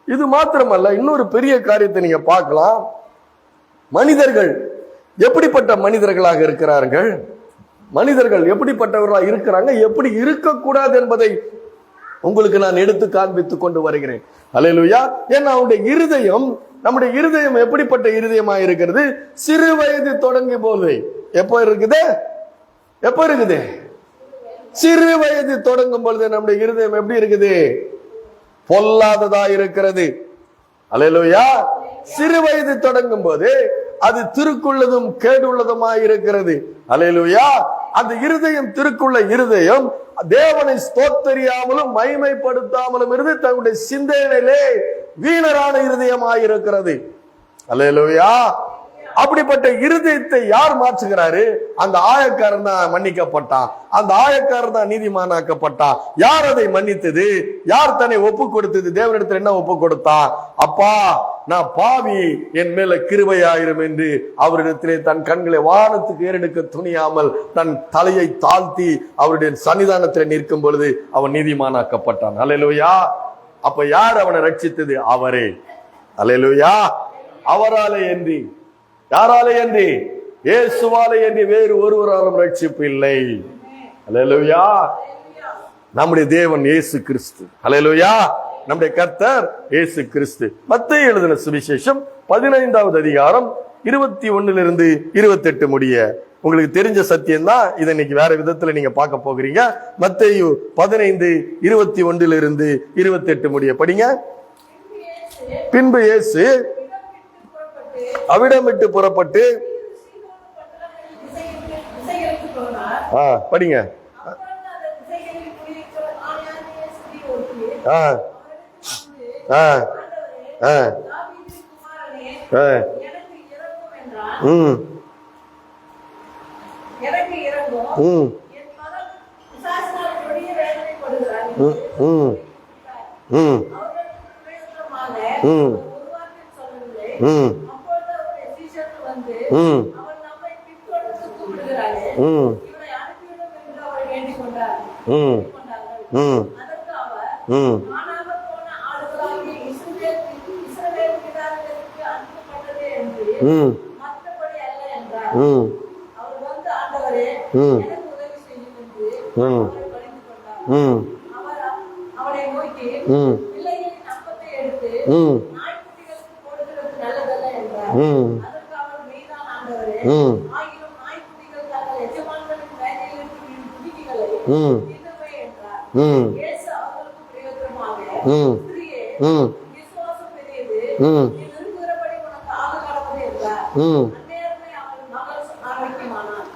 இது மாத்திரமல்ல, இன்னொரு பெரிய காரியத்தை நீங்க பார்க்கலாம். மனிதர்கள் எப்படிப்பட்ட மனிதர்களாக இருக்கிறார்கள், மனிதர்கள் எப்படிப்பட்டவர்களாக இருக்கிறாங்க, எப்படி இருக்கக்கூடாது என்பதை உங்களுக்கு நான் எடுத்து காண்பித்துக் கொண்டு வருகிறேன். அல்லேலூயா. ஏன்னா அவனுடைய இருதயம், நம்முடைய இருதயம் எப்படிப்பட்ட இருதயமா இருக்கிறது? சிறு வயது தொடங்கி போது எப்போ இருக்குது? எப்ப இருக்குது? சிறு வயது தொடங்கும் பொழுது நம்முடைய இருதயம் எப்படி இருக்குது? பொல்லாததா இருக்கிறது. அல்லேலூயா. சிறு வயது தொடங்கும் போது அது திருக்குள்ளதும் கேடுள்ளதுமாய் இருக்கிறது. அல்லேலூயா. அந்த இருதயம், திருக்குள்ள இருதயம் தேவனை ஸ்தோத்தரியாமலும் மகிமைப்படுத்தாமலும் இருந்து தன்னுடைய சிந்தனையிலே வீணரான இருதயமாய் இருக்கிறது. அல்லேலூயா. அப்படிப்பட்ட இருதயத்தை யார் மாற்றுகிறாரு? அந்த ஆயக்காரன் தான் மன்னிக்கப்பட்டான், அந்த ஆயக்காரன் தான் நீதிமானாக்கப்பட்டான். யார் அதை மன்னித்தது? யார் தன்னை ஒப்பு கொடுத்தது? தேவனிடத்தில் என்ன ஒப்பு கொடுத்தான்? அப்பா, நான் பாவி, என் மேல கிருபையாயிரும் என்று அவரிடத்திலே தன் கண்களை வானத்துக்கு ஏறெடுக்க துணியாமல் தன் தலையை தாழ்த்தி அவருடைய சன்னிதானத்தில் நிற்கும் பொழுது அவன் நீதிமானாக்கப்பட்டான். அல்லேலூயா. அப்ப யார் அவனை ரட்சித்தது? அவரே. அல்லேலூயா. அவராலே என்று, யாராலே என்று? இயேசுவாலே என்று வேறு ஒருவராலும் ரட்சிப்பு இல்லை. அல்லேலூயா. நம்முடைய தேவன் இயேசு கிறிஸ்து. அல்லேலூயா. நம்முடைய கர்த்தர் இயேசு கிறிஸ்து. மத்தேயு எழுதின சுவிசேஷம் 15வது அதிகாரம் 21 - 28 முடிய உங்களுக்கு தெரிஞ்ச சத்தியம் தான். இதை இன்னைக்கு வேற விதத்துல நீங்க பார்க்க போகிறீங்க. மத்தேயு 15 21 - 28 முடிய படிங்க. பின்பு இயேசு அவிடமிட்டு புறப்பட்டு படிங்க.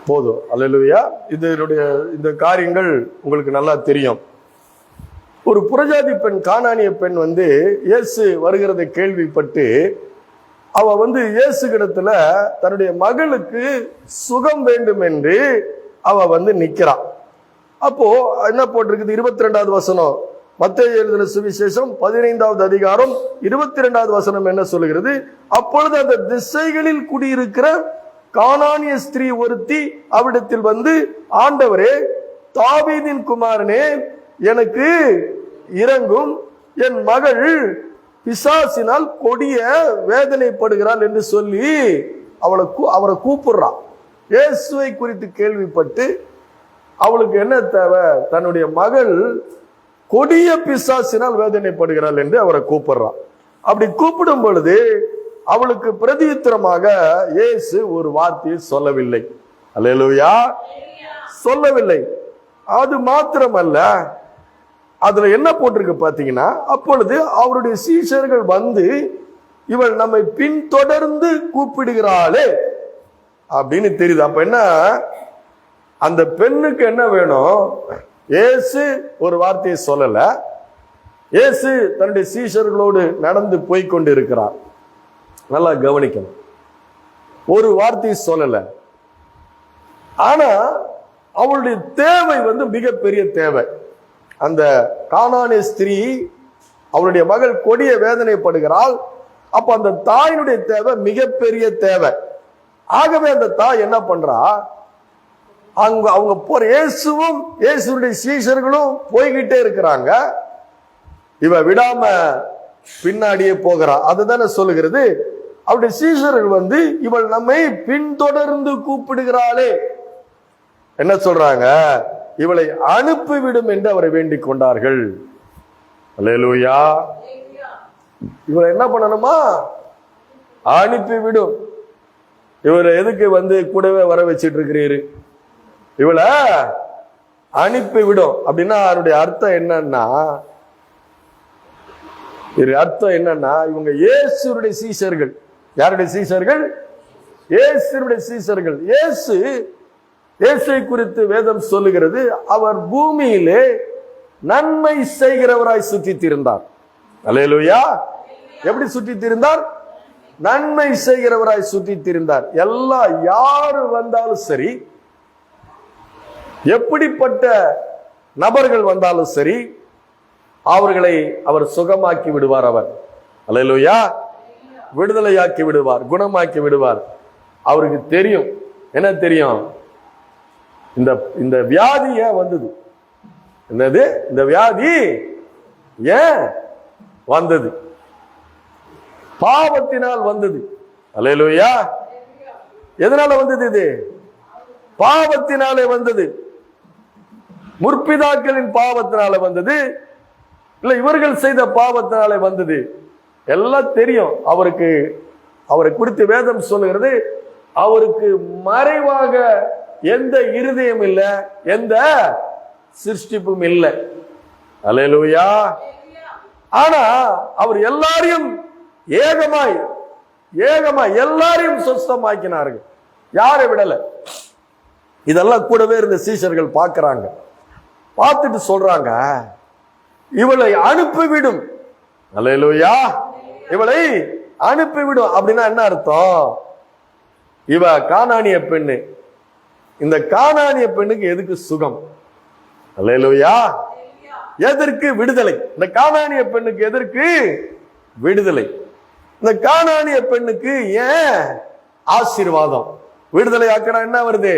போதும். அல்லேலூயா. இதனுடைய இந்த காரியங்கள் உங்களுக்கு நல்லா தெரியும். ஒரு புறஜாதி பெண், கானானிய பெண் இயேசு வருகிறதை கேள்விப்பட்டு அவ இயேசு கிடத்துல தன்னுடைய மகளுக்கு சுகம் வேண்டும் என்று அவ நிக்கிறான். அப்போ என்ன போட்டிருக்குது? 22வது வசனம், மத்தேயு எழுதின சுவிசேஷம் 15வது அதிகாரம் 22வது வசனம் என்ன சொல்லுகிறது? அப்பொழுது அந்த திசைகளில் குடியிருக்கிற கானானிய ஸ்திரீ ஒருத்தி அவிடத்தில் ஆண்டவரே, தாவீதின் குமாரனே, எனக்கு இறங்கும், என் மகள் பிசாசினால் கொடிய வேதனைப்படுகிறாள் என்று சொல்லி அவரை கூப்பிடுறான். இயேசுவை குறித்து கேள்விப்பட்டு அவளுக்கு என்ன தேவை? தன்னுடைய மகள் கொடிய பிசாசினால் வேதனைப்படுகிறாள் என்று அவரை கூப்பிடுறான். அப்படி கூப்பிடும் பொழுது அவளுக்கு பிரதியுத்தரமாக இயேசு ஒரு வார்த்தையை சொல்லவில்லை. அல்லேலூயா, சொல்லவில்லை. அது மாத்திரமல்ல, அதுல என்ன போட்டிருக்கு பாத்தீங்கன்னா, அப்பொழுது அவருடைய சீஷர்கள் வந்து இவள் நம்மை பின்தொடர்ந்து கூப்பிடுகிறாளே அப்படின்னு தெரியுது. அப்ப என்ன, அந்த பெண்ணுக்கு என்ன வேணும்? இயேசு ஒரு வார்த்தையை சொல்லல, இயேசு தன்னுடைய சீஷர்களோடு நடந்து போய்கொண்டு இருக்கிறார். நல்லா கவனிக்கணும், ஒரு வார்த்தையை சொல்லல. ஆனா அவளுடைய தேவை வந்து மிகப்பெரிய தேவை. அந்த கானானிய ஸ்திரீ, அவளுடைய மகள் கொடிய வேதனைப்படுகிறாள். அப்ப அந்த தாயினுடைய தேவை மிகப்பெரிய தேவை. ஆகவே அந்த தாய் என்ன பண்றா, அவங்க போற இயேசுவும் இயேசுடைய சீஷர்களும் போய்கிட்டே இருக்கிறாங்க. இவ விடாம பின்னாடியே போகிறா. அதுதானே சொல்லுகிறது. அவருடைய சீஷர்கள் வந்து இவள் நம்மை பின்தொடர்ந்து கூப்பிடுகிறாளே, என்ன சொல்றாங்க? இவளை அனுப்பிவிடும் என்று அவரை வேண்டிக் கொண்டார்கள். அல்லேலூயா. இவளை என்ன பண்ணணுமா? அனுப்பிவிடும். இவரை எதுக்கு வந்து கூடவே வர வச்சிட்டு இருக்கிறீரு? இவளை அனுப்பிவிடும் அப்படின்னா அதனுடைய அர்த்தம் என்னன்னா, அர்த்தம் என்னன்னா, இவங்க இயேசுடைய சீஷர்கள். யாருடைய சீஷர்கள்? இயேசுடைய சீஷர்கள். இயேசுவை குறித்து வேதம் சொல்லுகிறது, அவர் பூமியிலே நன்மை செய்கிறவராய் சுற்றி திரிந்தார். அல்லேலூயா. எப்படி சுற்றி திரிந்தார்? நன்மை செய்கிறவராய் சுற்றி திரிந்தார். எல்லா யாரு வந்தாலும் சரி, எப்படிப்பட்ட நபர்கள் வந்தாலும் சரி, அவர்களை அவர் சுகமாக்கி விடுவார். அவர் அல்லேலூயா, விடுதலையாக்கி விடுவார், குணமாக்கி விடுவார். அவருக்கு தெரியும். என்ன தெரியும்? இந்த வியாதி ஏன் வந்தது? என்னது இந்த வியாதி ஏன் வந்தது? பாவத்தினால் வந்தது. அல்லேலூயா. எதனால வந்தது? இது பாவத்தினாலே வந்தது. முற்பிதாக்களின் பாவத்தினால வந்தது, இல்ல இவர்கள் செய்த பாவத்தினாலே வந்தது. எல்லாம் தெரியும் அவருக்கு. அவரை குறித்து வேதம் சொல்லுகிறது, அவருக்கு மறைவாக எந்த இருதயம் இல்ல, எந்த சிருஷ்டிப்பும் இல்லை. அல்லேலூயா. ஆனா அவர் எல்லாரையும் ஏகமாய் எல்லாரையும் சொஸ்தமாக்கினார்கள். யாரை விடல. இதெல்லாம் கூடவே இருந்த சீஷர்கள் பார்க்கிறாங்க. பார்த்துட்டு சொல்றாங்க, இவளை அனுப்பிவிடும். அல்லேலூயா. இவளை அனுப்பிவிடும் அப்படின்னா என்ன அர்த்தம்? இவ கானானிய பெண்ணு. இந்த கானானிய பெண்ணுக்கு எதுக்கு சுகம்? அல்லேலூயா. எதற்கு விடுதலை? இந்த கானானிய பெண்ணுக்கு எதற்கு விடுதலை? இந்த கானானிய பெண்ணுக்கு ஏன் ஆசீர்வாதம்? விடுதலை ஆக்கினா என்ன வருது?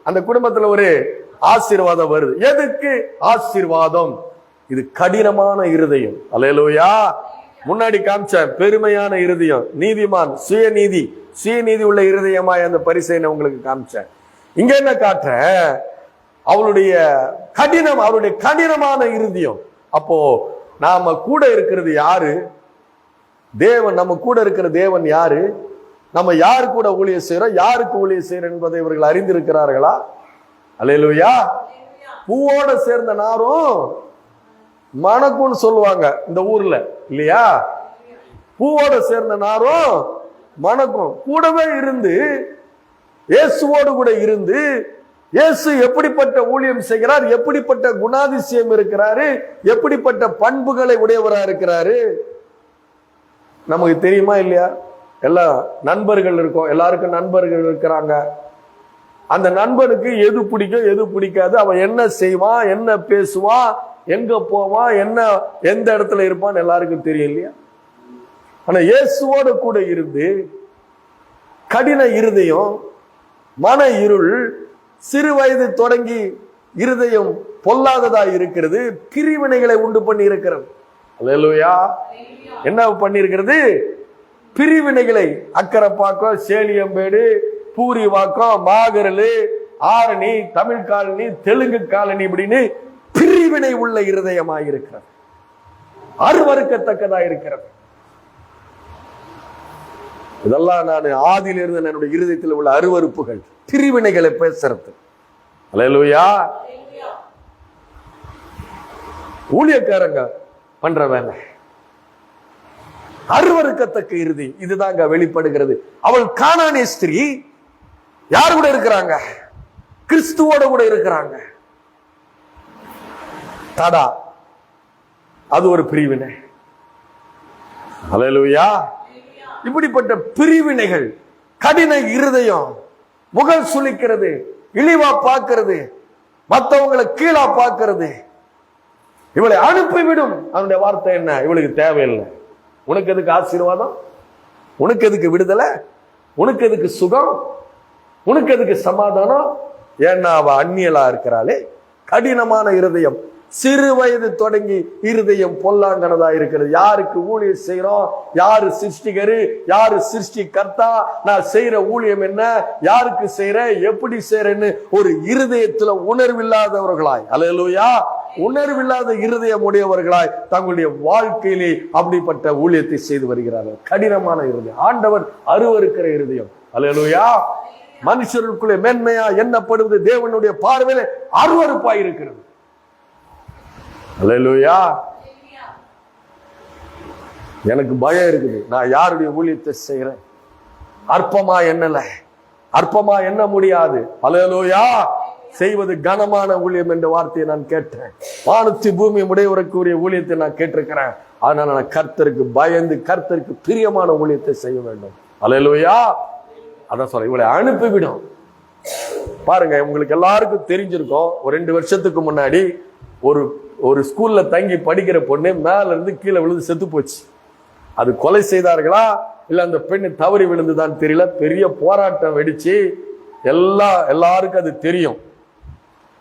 அந்த குடும்பத்துல ஒரு ஆசீர்வாதம் வருது. எதுக்கு ஆசீர்வாதம்? இது கடினமான இருதயம். அல்லேலூயா. முன்னாடி காமிச்ச பெருமையான இருதயம், நீதிமான், சுயநீதி உள்ள இருதயமாய் அந்த பரிசையை உங்களுக்கு காமிச்சேன். இங்க என்ன காட்டுற? அவளுடைய கடினமான இருதயம். அப்போ நாம கூட இருக்கிறது யாரு? தேவன். நம்ம கூட இருக்கிற தேவன் யாரு? நம்ம யாரு கூட ஊழியம் செய்யறோம், யாருக்கு ஊழியம் செய்யறோம் என்பதை இவர்கள் அறிந்திருக்கிறார்களா? அல்லேலூயா. பூவோட சேர்ந்த நாரும் மணக்கும்னு சொல்லுவாங்க இந்த ஊர்ல, இல்லையா? பூவோட சேர்ந்த நாரும் மணக்கும். கூடவே இருந்து இயேசுவோடு கூட இருந்து, இயேசு எப்படிப்பட்ட ஊழியம் செய்கிறார், எப்படிப்பட்ட குணாதிசயம் இருக்கிறாரு, எப்படிப்பட்ட பண்புகளை உடையவரா இருக்கிறாரு நமக்கு தெரியுமா இல்லையா? எல்லா நண்பர்கள் இருக்கும், எல்லாருக்கும் நண்பர்கள் இருக்கிறாங்க. அந்த நண்பனுக்கு எது பிடிக்கும் எது பிடிக்காது, அவன் என்ன செய்வான், என்ன பேசுவான், எங்க போவான், எந்த இடத்துல இருப்பான் எல்லாருக்கும் தெரியும் இல்லையா? ஆனா இயேசுவோட கூட இருந்து கடின இருதயம், மன இருள், சிறு வயது தொடங்கி இருதயம் பொல்லாததா இருக்கிறது, பிரிவினைகளை உண்டு பண்ணி இருக்கிறது. அல்லேலூயா. என்ன பண்ணி இருக்கிறது? பிரிவினைகளை. அக்கரைப்பாக்கம், சேலியம்பேடு, பூரிவாக்கம், மாகரலு, ஆரணி, தமிழ் காலனி, தெலுங்கு காலனி இப்படின்னு பிரிவினை உள்ள இருதயமாய் இருக்கிறது, அருவருக்கத்தக்கதா இருக்கிறது. இதெல்லாம் நான் ஆதியிலிருந்து என்னுடைய இருதயத்தில் உள்ள அருவருப்புகள், பிரிவினைகளை பேசுறது. அல்லேலூயா. ஊழியக்காரங்க பண்ற வேலை அருவருக்கத்தக்க இறுதி, இதுதாங்க வெளிப்படுகிறது. அவள் கானானிய ஸ்திரீ யார் கூட இருக்கிறாங்க? கிறிஸ்துவோட கூட இருக்கிறாங்க. தடா, அது ஒரு பிரிவினை. அல்லேலூயா. இப்படிப்பட்ட பிரிவினைகள், கடின இருதயம், முகம் சுளிக்கிறது, இழிவா பார்க்கிறது, மற்றவங்களை கீழா பார்க்கிறது, இவளை அனுப்பிவிடும். அவனுடைய வார்த்தை என்ன? இவளுக்கு தேவையில்லை. உனக்கு எதுக்கு ஆசீர்வாதம்? உனக்கு எதுக்கு விடுதலை? உனக்கு எதுக்கு சுகம்? உனக்கு எதுக்கு சமாதானம்? ஏன்னா அவ அந்நியலா இருக்கிறாளே. கடினமான இருதயம், சிறு வயது தொடங்கி இருதயம் பொல்லாங்கனதா இருக்கிறது. யாருக்கு ஊழியம் செய்யறோம்? யாரு சிருஷ்டிகரு? யாரு சிருஷ்டி கர்த்தா? நான் செய்யற ஊழியம் என்ன? யாருக்கு செய்யற? எப்படி செய்யறேன்னு ஒரு இருதயத்துல உணர்வில்லாதவர்களாய், அல்லேலூயா, உணர்வில்லாத இருதயம் உடையவர்களாய் தங்களுடைய வாழ்க்கையிலே அப்படிப்பட்ட ஊழியத்தை செய்து வருகிறார்கள். கடினமான இருதயம், ஆண்டவர் அருவருக்கிற இருதயம். அல்லேலூயா. மனுஷருக்குள்ளே மேன்மையா எண்ணப்படுவது தேவனுடைய பார்வையிலே அருவருப்பாய் இருக்கிறது. அல்லேலூயா. எனக்கு பயம் இருக்குது. நான் யாருடைய ஊழியத்தை செய்யறேன்? அற்பமா எண்ணல, அற்பமா எண்ண முடியாது. அல்லேலூயா. செய்வது கனமான ஊழியம் என்ற வார்த்தையை நான் கேட்டேன். வானத்து பூமி உடையவருக்குரிய ஊழியத்தை நான் கேட்டிருக்கிறேன். அதனால நான் கர்த்தருக்கு பயந்து கர்த்தருக்கு பிரியமான ஊழியத்தை செய்ய வேண்டும். அல்லேலூயா. அதான் சொல்ல, இவளை அனுப்பிவிடும். பாருங்க, உங்களுக்கு எல்லாருக்கும் தெரிஞ்சிருக்கும், ஒரு 2 வருஷத்துக்கு முன்னாடி ஒரு ஸ்கூல்ல தங்கி படிக்கிற பொண்ணு மேல இருந்து கீழே விழுந்து செத்து போச்சு. அது கொலை செய்தார்களா இல்ல அந்த பெண்ணு தவறி விழுந்துதான் தெரியல. பெரிய போராட்டம் வெடிச்சு எல்லாருக்கும் அது தெரியும்.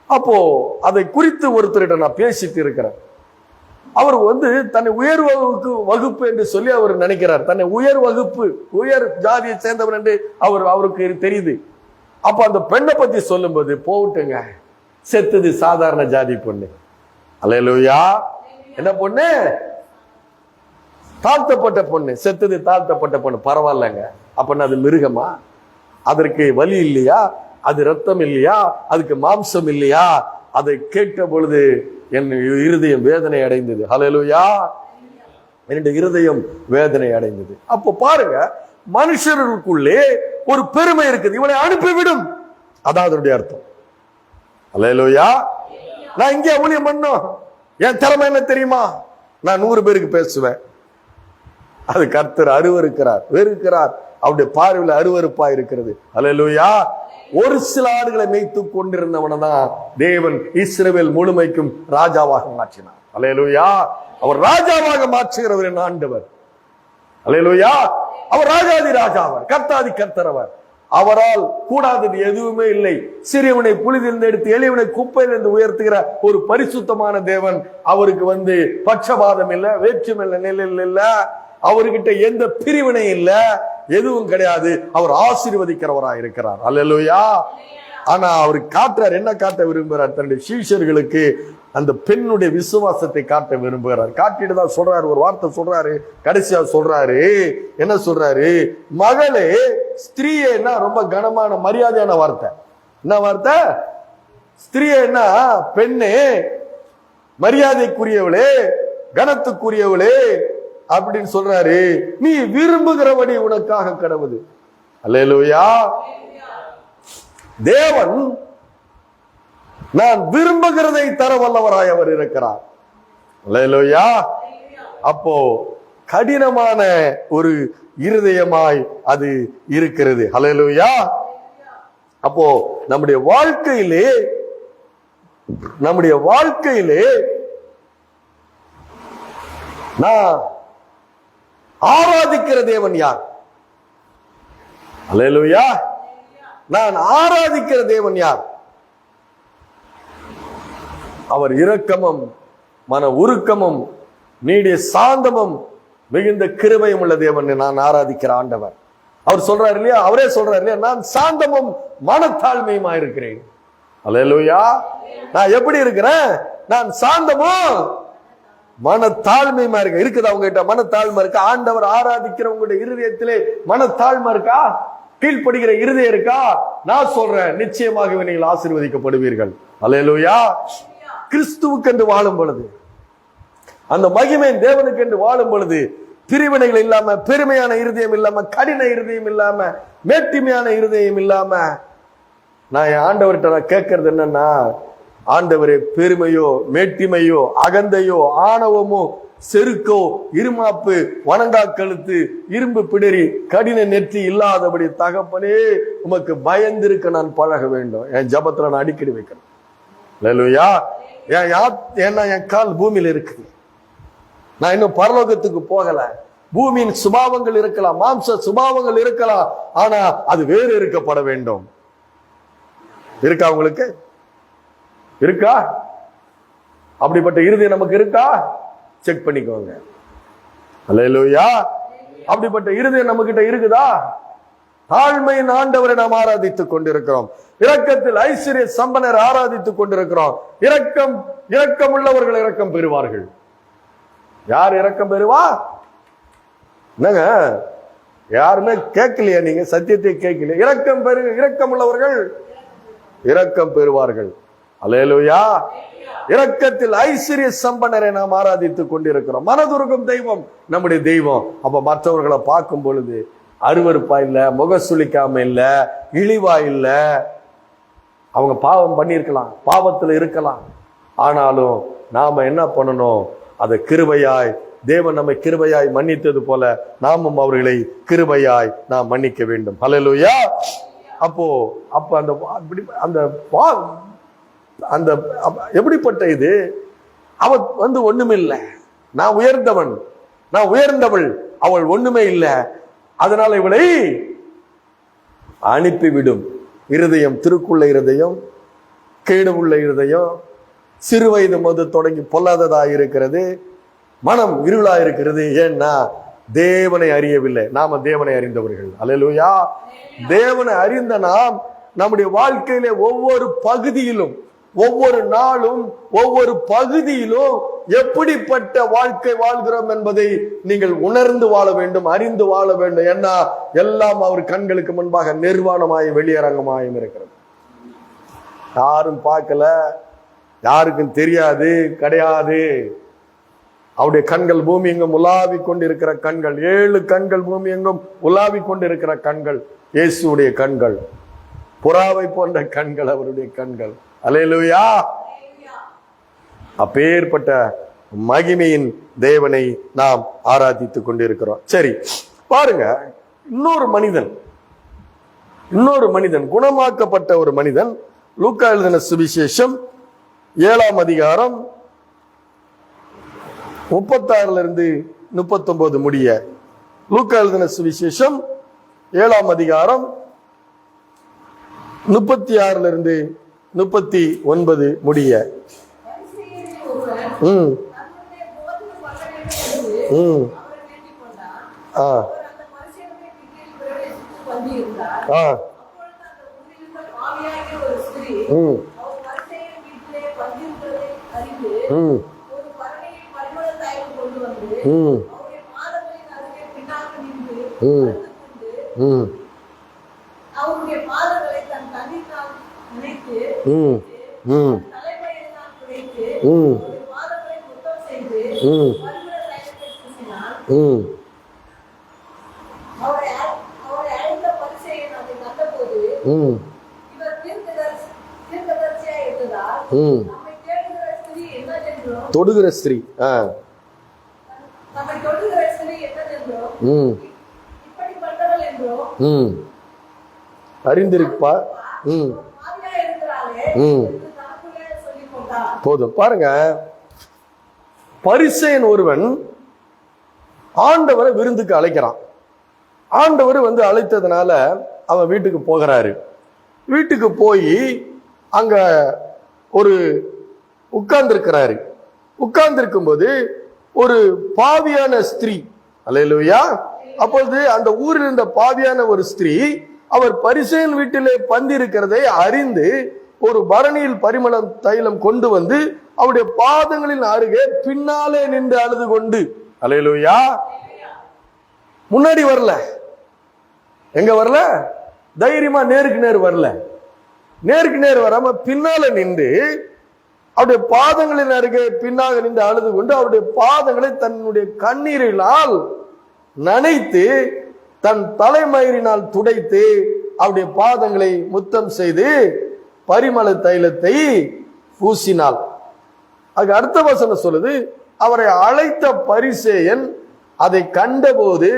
அப்போ அதை குறித்து ஒருத்தரிட்ட நான் பேசிட்டு இருக்கிறேன். அவர் தன்னை உயர் வகுப்பு என்று சொல்லி அவர் நினைக்கிறார். தன்னை உயர் வகுப்பு, உயர் ஜாதியை சேர்ந்தவர் என்று அவருக்கு தெரியுது. அப்ப அந்த பெண்ணை பத்தி சொல்லும்போது, போட்டுங்க, செத்துது சாதாரண ஜாதி பொண்ணு. அல்லேலூயா. என்ன பொண்ணு? தாழ்த்தப்பட்ட பொண்ணு. செத்துது தாழ்த்தப்பட்ட பொண்ணு. பரவாயில்லங்க. அப்ப அது மிருகமா? அதற்கு வலி இல்லையா? அது ரத்தம் இல்லையா? அதுக்கு மாம்சம் இல்லையா? அதை கேட்ட பொழுது என் இருதயம் வேதனை அடைந்தது. அல்லேலூயா. என்னுடைய இருதயம் வேதனை அடைந்தது. அப்போ பாருங்க, மனுஷர்களுக்குள்ளே ஒரு பெருமை இருக்குது. இவனை அனுப்பிவிடும், அதான் அதனுடைய அர்த்தம். அல்லேலூயா. நான் இங்கே ஊழியம் பண்ணோம், என் திறமை என்ன தெரியுமா? நான் 100 பேருக்கு பேசுவேன். அது கர்த்தர் அருவருக்கிறார், வெறுக்கிறார். அவருடைய பார்வையில் அருவருப்பா இருக்கிறது. அல்லேலூயா. ஒரு சில ஆடுகளை மேய்த்து கொண்டிருந்தவனை தான் தேவன் இஸ்ரவேல் முழுமைக்கும் ராஜாவாக மாற்றினார். அல்லேலூயா. அவர் ராஜாவாக மாற்றுகிறவர் என் ஆண்டவர். அல்லேலூயா. அவர் ராஜாதி ராஜாவர், கர்த்தாதி கர்த்தரவர். அவரால் கூடாதது எதுவுமே இல்லை. சிறியவனை புலிதிலிருந்து எடுத்து எளியவனை குப்பையிலிருந்து உயர்த்துகிற ஒரு பரிசுத்தமான தேவன். அவருக்கு பட்சபாதம் இல்ல, வேற்றுமை நிலையில் இல்ல, அவர்கிட்ட எந்த பிரிவினை இல்ல, எதுவும் கிடையாது. அவர் ஆசீர்வதிக்கிறவராக இருக்கிறார். அல்லேலூயா. ஆனா அவர் காட்டுறார், என்ன காட்ட விரும்புகிறார்? தன்னுடைய சீஷர்களுக்கு அந்த பெண்ணுடைய விசுவாசத்தை காட்ட விரும்புகிறார். காட்டிட்டு தான் சொல்றாரு, ஒரு வார்த்தை சொல்றாரு, கடைசியா சொல்றாரு. என்ன சொல்றாரு? மகளே, ஸ்திரீனா ரொம்ப கனமான மரியாதையான வார்த்தை. என்ன வார்த்தை? ஸ்திரீனா பெண்ணே, மரியாதைக்குரியவளே, கனத்துக்குரியவளே அப்படின்னு சொல்றாரு. நீ விரும்புகிறபடி உனக்காக கடவுது. அல்லேலூயா. தேவன் நான் விரும்புகிறதை தர வல்லவராய் அவர் இருக்கிறார். அல்லேலூயா. அப்போ கடினமான ஒரு இருதயமாய் அது இருக்கிறது. அல்லேலூயா. அப்போ நம்முடைய வாழ்க்கையிலே நான் ஆராதிக்கிற தேவன் யார்? அல்லேலூயா. நான் ஆராதிக்கிற தேவன் யார்? அவர் இரக்கமும் மன உருக்கமும் நீடிய சாந்தமும் மிகுந்த கிருபையும் உள்ள தேவன் நான் ஆராதிக்கிற ஆண்டவர். அவர் சொல்றாரு இல்லையா, அவரே சொல்றாரு இல்லையா, நான் சாந்தமும் மனத்தாழ்மையுமா இருக்கிறேன். அல்லேலூயா. நான் எப்படி இருக்கிறேன்? நான் சாந்தமும் மனத்தாழ்மையுமா இருக்க. இருக்குது அவங்க கிட்ட மனத்தாழ்மை இருக்கா? ஆண்டவர் ஆராதிக்கிறவங்களுடைய இருதயத்திலே மனத்தாழ்மை இருக்கா? கீழ்ப்படுகிற இருதயம் இருக்கா? நான் சொல்றேன், நிச்சயமாகவே நீங்கள் ஆசீர்வதிக்கப்படுவீர்கள். அல்லேலூயா. கிறிஸ்துவுக்கு என்று வாழும் பொழுது, அந்த மகிமை தேவனுக்கு என்று வாழும் பொழுது, பிரிவினைகள் இல்லாம, பெருமையான இருதயம் இல்லாம, கடின இருதயம் இல்லாம, மேட்டிமையான இருதயம் இல்லாம, நான் என் ஆண்டவர்கிட்ட நான் கேட்கறது என்னன்னா, ஆண்டவரே, பெருமையோ மேட்டிமையோ அகந்தையோ ஆணவமோ செருக்கோ இருமாப்பு வணங்கா கழுத்து இரும்பு பிடரி கடின நெற்றி இல்லாதபடி தகப்பனே உமக்கு பயந்திருக்க நான் பழக வேண்டும். என் ஜபத்துல நான் அடிக்கடி வைக்கிறேன். அல்லேலூயா. ஏன்னா என் கால் பூமியில இருக்கு. நான் இன்னும் பரலோகத்துக்கு போகல. பூமியின் சுபாவங்கள் இருக்கலாம், மாம்ச சுபாவங்கள் இருக்கலாம், ஆனா அது வேறு இருக்கப்பட வேண்டும். இருக்கா உங்களுக்கு? இருக்கா? அப்படிப்பட்ட இருதயம் நமக்கு இருக்கா? செக் பண்ணிக்கோங்க. அல்லேலூயா. அப்படிப்பட்ட இருதயம் நம்ம கிட்ட இருக்குதா? தாழ்மையின் ஆண்டவரை நாம் ஆராதித்துக் கொண்டிருக்கிறோம். இரக்கத்தில் ஐஸ்வர்ய சம்பனர் ஆராதித்துக் கொண்டிருக்கிறோம். இரக்கம் உள்ளவர்கள் இரக்கம் பெறுவார்கள். யார் இரக்கம் பெறுவா? என்னங்க யாருமே கேட்கலையா? நீங்க சத்தியத்தை கேட்கலையா? இரக்கம் உள்ளவர்கள் இரக்கம் பெறுவார்கள். அல்லேலூயா. இரக்கத்தில் ஐஸ்வர்ய சம்பனரை நாம் ஆராதித்துக் கொண்டிருக்கிறோம். மனதுருகும் தெய்வம் நம்முடைய தெய்வம். அப்ப மற்றவர்களை பார்க்கும் பொழுது அருவருப்பா இல்ல, முகசுளிக்காம இல்ல, இழிவா இல்ல. அவங்க பாவம் பண்ணியிருக்கலாம், பாவத்துல இருக்கலாம், ஆனாலும் நாம என்ன பண்ணணும்? அதை கிருபையாய், தேவன் நம்மை கிருபையாய் மன்னித்தது போல நாமும் அவர்களை கிருபையாய் நாம் மன்னிக்க வேண்டும். அல்லேலூயா. அப்ப அந்த அந்த எப்படிப்பட்ட இது? அவன் ஒண்ணுமில்லை, நான் உயர்ந்தவன், நான் உயர்ந்தவள், அவள் ஒண்ணுமே இல்லை, அதனால இவளை அனுப்பிவிடும். இருதயம் திருக்குள்ள இருதயம், கேடு உள்ள இருதயம், சிறு வயது முதல் தொடங்கி பொல்லாததா இருக்கிறது, மனம் இருளா இருக்கிறது. ஏன்னா தேவனை அறியவில்லை. நாம தேவனை அறிந்தவர்கள். அல்லேலூயா. தேவனை அறிந்த நாம் நம்முடைய வாழ்க்கையிலே ஒவ்வொரு பகுதியிலும், ஒவ்வொரு நாளும், ஒவ்வொரு பகுதியிலும் எப்படிப்பட்ட வாழ்க்கை வாழ்கிறோம் என்பதை நீங்கள் உணர்ந்து வாழ வேண்டும், அறிந்து வாழ வேண்டும். ஏன்னா எல்லாம் அவர் கண்களுக்கு முன்பாக நிர்வாணமாயும் வெளியரங்கமாயும் இருக்கிறது. யாரும் பார்க்கல, யாருக்கும் தெரியாது, கிடையாது. அவருடைய கண்கள் பூமி எங்கும் உலாவி கொண்டிருக்கிற கண்கள், 7 கண்கள் பூமி எங்கும் உலாவி கொண்டிருக்கிற கண்கள் இயேசுடைய கண்கள். புறாவை போன்ற கண்கள் அவருடைய கண்கள். அல்லேலூயா. அப்பேற்பட்ட மகிமையின் தேவனை நாம் ஆராதித்துக் கொண்டிருக்கிறோம். சரி, பாருங்க, இன்னொரு மனிதன் குணமாக்கப்பட்ட ஒரு மனிதன். லூக்கா எழுதின சுவிசேஷம் 7ஆம் அதிகாரம் 36 to 39 முடிய. லூக்கா எழுதின சுவிசேஷம் 7ஆம் அதிகாரம் 36 to 39 முடிய. தொடுகிற ஸ்திரீ அறிந்திருப்பா. போதும். பாருங்க, பரிசேயன் ஒருவன் ஆண்டவரை விருந்துக்கு அழைக்கிறான். ஆண்டவர் அழைத்ததுனால அவன் வீட்டுக்கு போகிறாரு. வீட்டுக்கு போய் அங்க ஒரு உட்கார்ந்திருக்கிறாரு. உட்கார்ந்திருக்கும் போது ஒரு பாவியான ஸ்திரீ, அல்லேலூயா, அப்பொழுது அந்த ஊரில் இருந்த பாவியான ஒரு ஸ்திரீ அவர் பரிசேயன் வீட்டிலே பந்திருக்கிறதை அறிந்து ஒரு பரணியில் பரிமள தைலம் கொண்டு வந்து அவருடைய பாதங்களின் அருகே பின்னாலே நின்று அழுது கொண்டு. அல்லேலூயா. முன்னாடி வரல, எங்க வரல, தைரியமா நேருக்கு நேர் வரல, நேருக்கு நேர் வராம பின்னால நின்று அவருடைய பாதங்களின் அருகே பின்னாக நின்று அழுது கொண்டு அவருடைய பாதங்களை தன்னுடைய கண்ணீரினால் நனைத்து தன் தலைமயிரினால் துடைத்து அவருடைய பாதங்களை முத்தம் செய்து பரிமள தைலத்தை பூசினாள். அதுக்கு அடுத்த வசனம் சொல்லுது, அவரை அழைத்த பரிசேயன் அதை கண்டபோது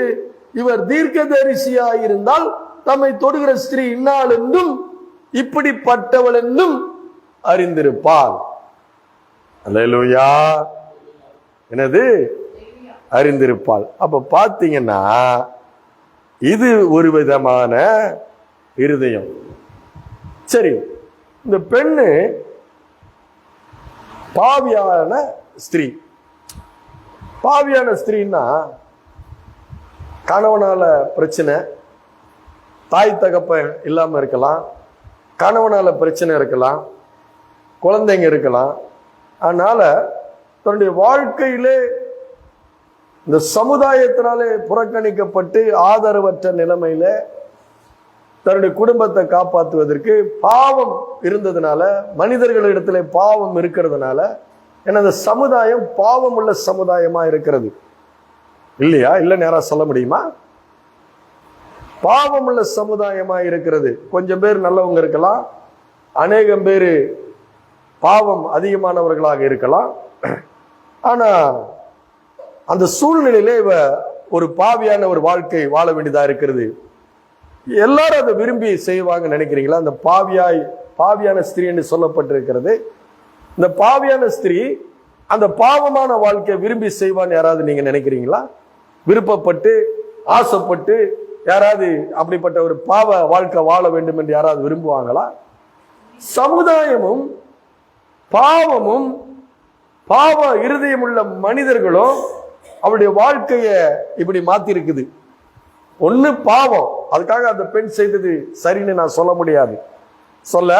இவர் தீர்க்கதரிசியாயிருந்தால் தம்மை தொடுகிற ஸ்திரீ இன்னாள் என்றும் இப்படிப்பட்டவள் என்றும் அறிந்திருப்பாள். அல்லேலூயா. என்னது? அறிந்திருப்பாள். அப்ப பாத்தீங்கன்னா இது ஒரு விதமான இருதயம். சரி, இந்த பெண்ணு பாவியான ஸ்திரீ. பாவியான ஸ்திரீன்னா கணவனால பிரச்சனை, தாய் தகப்பன் இல்லாம இருக்கலாம், கணவனால பிரச்சனை இருக்கலாம், குழந்தைங்க இருக்கலாம். அதனால தன்னுடைய வாழ்க்கையிலே இந்த சமுதாயத்தினாலே புறக்கணிக்கப்பட்டு ஆதரவற்ற நிலைமையில தன்னுடைய குடும்பத்தை காப்பாற்றுவதற்கு பாவம் இருந்ததுனால, மனிதர்களிடத்துல பாவம் இருக்கிறதுனால, எனது சமுதாயம் பாவம் உள்ள சமுதாயமா இருக்கிறது இல்லையா? இல்ல நேரா சொல்ல முடியுமா? பாவம் உள்ள சமுதாயமா இருக்கிறது. கொஞ்சம் பேர் நல்லவங்க இருக்கலாம், அநேகம் பேர் பாவம் அதிகமானவர்களாக இருக்கலாம். ஆனா அந்த சூழ்நிலையிலே இவ ஒரு பாவியான ஒரு வாழ்க்கை வாழ வேண்டியதா இருக்கிறது. எல்லாரும் அதை விரும்பி செய்வாங்க நினைக்கிறீங்களா? அந்த பாவியான ஸ்திரீ என்று சொல்லப்பட்டிருக்கிறது. இந்த பாவியான ஸ்திரீ அந்த பாவமான வாழ்க்கையை விரும்பி செய்வான்னு யாராவது நீங்க நினைக்கிறீங்களா? விருப்பப்பட்டு ஆசைப்பட்டு யாராவது அப்படிப்பட்ட ஒரு பாவ வாழ்க்கை வாழ வேண்டும் என்று யாராவது விரும்புவாங்களா? சமுதாயமும் பாவமும் பாவ இருதயம் உள்ள மனிதர்களும் அவருடைய வாழ்க்கைய இப்படி மாத்தி இருக்குது. ஒண்ணு பாவம், அதுக்காக அந்த பெண் செய்தது சரின்னு நான் சொல்ல முடியாது, சொல்ல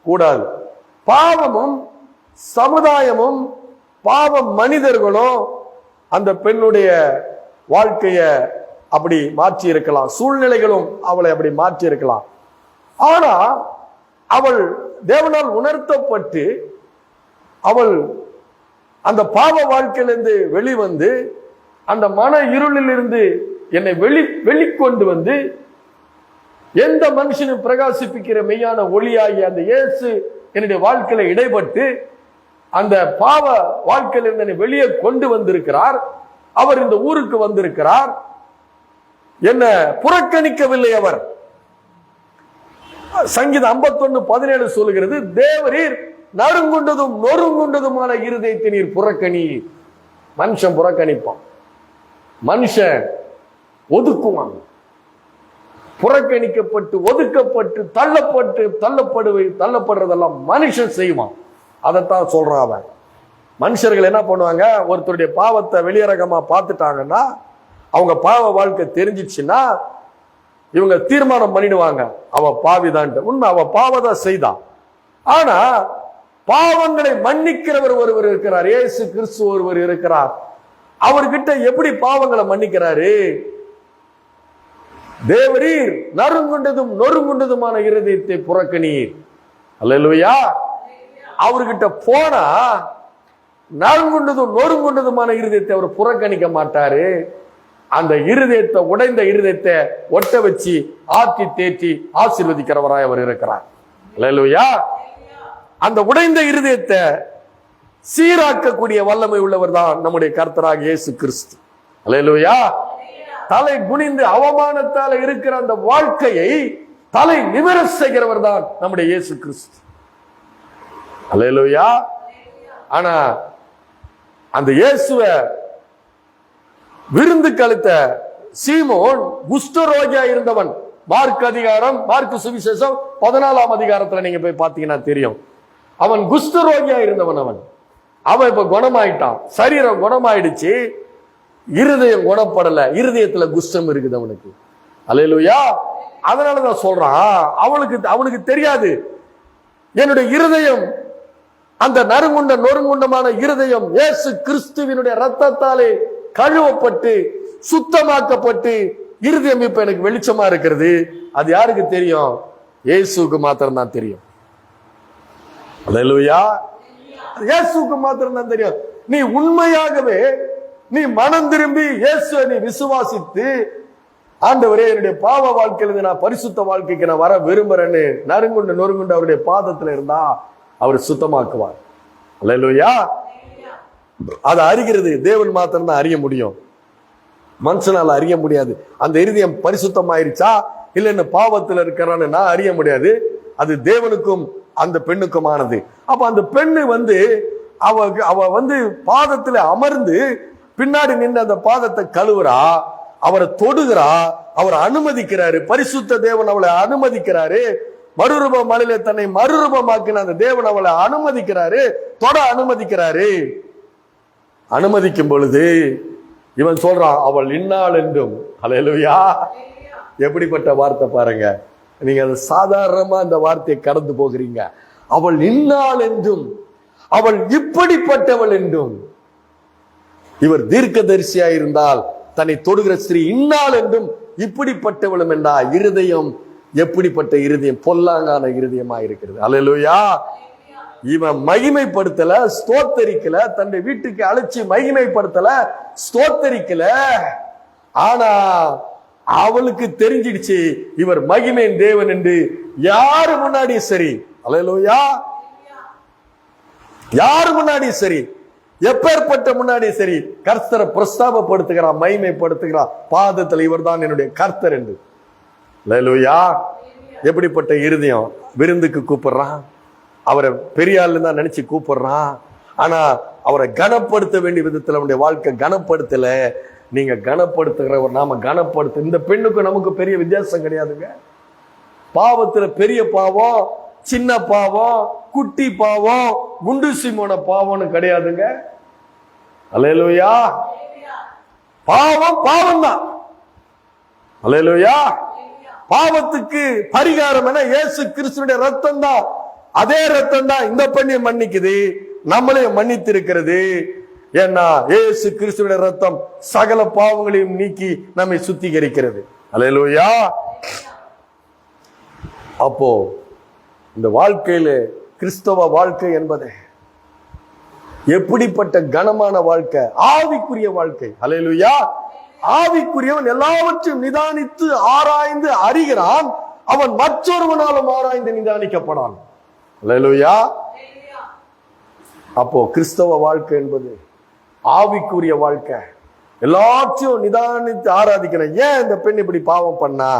கூடாது. பாவமும் சமுதாயமும் பாவ மனிதர்களும் அந்த பெண்ணுடைய வாழ்க்கைய அப்படி மாற்றி இருக்கலாம், சூழ்நிலைகளும் அவளை அப்படி மாற்றி இருக்கலாம். ஆனா அவள் தேவனால் உணர்த்தப்பட்டு அவள் அந்த பாவ வாழ்க்கையிலிருந்து வெளிவந்து அந்த மன இருளில் இருந்து என்னை வெளிக்கொண்டு வந்து எந்த மனுஷனும் பிரகாசிப்பிக்கிற மெய்யான ஒளியாகி அந்த இயேசு என்னுடைய வாழ்க்கையில இடைப்பட்டு அந்த பாவ வாழ்க்கையிலிருந்து என்னை வெளியே கொண்டு வந்திருக்கிறார். அவர் இந்த ஊருக்கு வந்திருக்கிறார். என்ன புறக்கணிக்கவில்லை அவர். சங்கீதம் 51:17 சொல்லுகிறது, தேவரீர் நறுங்குண்டதும் நொறுங்குண்டதுமான இருதயத்தை நீர் புறக்கணி. மனுஷன் புறக்கணிப்பான், மனுஷன் ஒதுக்குவான். புறக்கணிக்கப்பட்டு ஒதுக்கப்பட்டு தள்ளப்படுறதெல்லாம் மனுஷன் செய்வான். அதைத்தான் சொல்றான் அவன். மனுஷர்கள் என்ன பண்ணுவாங்க, ஒருத்தருடைய பாவத்தை வெளியரங்கமா பார்த்துட்டாங்கன்னா, அவங்க பாவ வாழ்க்கை தெரிஞ்சிச்சுன்னா இவங்க தீர்மானம் பண்ணிடுவாங்க அவ பாவிதான்ட்டு. உண்மை, அவ பாவதான் செய்தான். ஆனா பாவங்களை மன்னிக்கிறவர் ஒருவர் இருக்கிறார், இயேசு கிறிஸ்து ஒருவர் இருக்கிறார். அவர்கிட்ட எப்படி பாவங்களை மன்னிக்கிறாரு? தேவரீர் நறுங்குண்டதும் நொறுங்குண்டதுமான இருதயத்தை புறக்கணீர். அல்லேலூயா. அவர்கிட்ட போனா நறுங்குண்டதும் நொறுங்குண்டதுமான இருதயத்தை அவர் புறக்கணிக்க மாட்டாரு. அந்த இருதயத்தை, உடைந்த இருதயத்தை ஒட்ட வச்சு ஆற்றி தேற்றி ஆசீர்வதிக்கிறவராய் அவர் இருக்கிறார். அல்லேலூயா. அந்த உடைந்த இருதயத்தை சீராக்கக்கூடிய வல்லமை உள்ளவர் தான் நம்முடைய கர்த்தராகிய இயேசு கிறிஸ்து. அல்லேலூயா. தலை குனிந்து அவமானத்தால இருக்கிற அந்த வாழ்க்கையை தலை நிமிர செய்கிறவர் தான் நம்முடைய இயேசு கிறிஸ்து. அல்லேலூயா. ஆனா அந்த இயேசுவ விருந்து கழித்த சீமோன் குஷ்டரோகியா இருந்தவன். மார்க்கு சுவிசேஷம் 14ஆம் அதிகாரத்துல நீங்க போய் பாத்தீங்கன்னா தெரியும். அவன் குஷ்டரோகியா இருந்தவன். அவன் இப்ப குணமாயிட்டான், சரீரம் குணமாயிடுச்சு, இருதயம் குணப்படல, இருதயத்துல குஷ்டம் இருக்குது அவனுக்கு. அல்லேலூயா. அதனாலதான் சொல்றான், அவனுக்கு தெரியாது என்னுடைய இருதயம், அந்த நறுங்குண்ட நொறுங்குண்டமான இருதயம் இயேசு கிறிஸ்துவினுடைய ரத்தத்தாலே கழுவப்பட்டு சுத்தமாக்கப்பட்டு இருதயம் இப்ப எனக்கு வெளிச்சமா இருக்கிறது. அது யாருக்கு தெரியும்? இயேசுக்கு மாத்திரம் தான் தெரியும். அல்லேலூயா. இயேசுக்கு மாத்திரம் தான் தெரியும். நீ உண்மையாகவே நீ மனம் திரும்பி இயேசுவை நீ விசுவாசித்து, ஆண்டவரே என்னுடைய பாவ வாழ்க்கையிலிருந்து நான் பரிசுத்த வாழ்க்கைக்கு நான் வர விரும்புறேன்னு நறுங்குண்டு நொறுங்குண்டு அவருடைய பாதத்துல இருந்தா அவர் சுத்தமாக்குவார். அல்லேலூயா. அதை அறிகிறது தேவன் மாத்திரம் தான் அறிய முடியும், மனுஷனால அறிய முடியாது. அந்த இருதயம் பரிசுத்தமாயிருச்சா இல்லைன்னு பாவத்தில் இருக்கிறான்னு நான் அறிய முடியாது. அது தேவனுக்கும் அந்த பெண்ணுக்குமானது. அப்ப அந்த பெண்ணு அவ பாதத்துல அமர்ந்து பின்னாடி நின்று அந்த பாதத்தை கழுவுறா, அவரை தொடுகிறா, அவரை அனுமதிக்கிறாரு. பரிசுத்த தேவன் அவளை அனுமதிக்கிறாரு. மறுரூப மலையில தன்னை மறுரூபமாக்கின அந்த தேவன் அவளை அனுமதிக்கிறாரு, தொட அனுமதிக்கிறாரு. அனுமதிக்கும் பொழுது இவன் சொல்றான், அவள் இன்னாள் என்றும். அல்லேலூயா. எப்படிப்பட்ட வார்த்தை பாருங்க. நீங்க அது சாதாரணமா அந்த வார்த்தையை கடந்து போகிறீங்க. அவள் இன்னாள் என்றும், அவள் இப்படிப்பட்டவள் என்றும். இவர் தீர்க்கதரிசியா இருந்தால் தன்னை தொடுகிற ஸ்திரீ இன்னாள் என்றும் இப்படிப்பட்டவளும் என்றா இருதயம் எப்படிப்பட்ட இருதயம்? பொல்லாங்கான இருதயமா இருக்கிறது. அல்லேலூயா. இவன் மகிமைப்படுத்தல, ஸ்தோத்தரிக்கல, தன்னுடைய வீட்டுக்கு அழைச்சி மகிமைப்படுத்தல, ஸ்தோத்தரிக்கல. ஆனா அவளுக்கு தெரிஞ்சிடுச்சு இவர் மகிமையின் தேவன் என்று. யாரு முன்னாடி சரி, அல்லேலூயா, யாரு முன்னாடி சரி, எப்பேற்பட்ட முன்னாடி சரி, கர்த்தரை பிரஸ்தாபப்படுத்துகிறான், மகிமைப்படுத்துகிறான். பாதத்தில் இவர் தான் என்னுடைய கர்த்தர் என்று. அல்லேலூயா. எப்படிப்பட்ட இருதயம்! விருந்துக்கு கூப்பிடுறான், அவரை பெரியாள் தான் நினைச்சு கூப்பிடுறான். ஆனா அவரை கனப்படுத்த வேண்டிய விதத்துல அவனுடைய வாழ்க்கை கனப்படுத்தல. நீங்க கனப்படுத்துகிறவர் நாம கனப்படுத்த. இந்த பெண்ணுக்கு நமக்கு பெரிய வித்தியாசம் கிடையாதுங்க. பாவத்துல பெரிய பாவம், சின்ன பாவம், குட்டி பாவம், குண்டு சிமோன பாவம்னு கிடையாதுங்க. அல்லேலூயா. பாவம் பாவம் தான். அல்லேலூயா. பாவத்துக்கு பரிகாரம் என இயேசு கிறிஸ்துவினுடைய ரத்தம் தான். அதே ரத்தம் தான் இந்த பெண்ணை மன்னிக்குது, நம்மளையும் மன்னித்து இருக்கிறது. ஏன்னா இயேசு கிறிஸ்துவினுடைய ரத்தம் சகல பாவங்களையும் நீக்கி நம்மை சுத்திகரிக்கிறது. அல்லேலூயா. அப்போ இந்த வாழ்க்கையில கிறிஸ்தவ வாழ்க்கை என்பது எப்படிப்பட்ட கனமான வாழ்க்கை, ஆவிக்குரிய வாழ்க்கை. அல்லேலூயா. ஆவிக்குரியவன் எல்லாவற்றையும் நிதானித்து ஆராய்ந்து அறிகிறான், அவன் மற்றொருவனாலும் ஆராய்ந்து நிதானிக்கப்படான். அல்லேலூயா. அப்போ கிறிஸ்தவ வாழ்க்கை என்பது ஆவிக்குரிய வாழ்க்கை. எல்லாத்தையும் நிதானித்து ஆராதிக்கிறேன். ஏன் இந்த பெண் இப்படி பாவம் பண்ணா?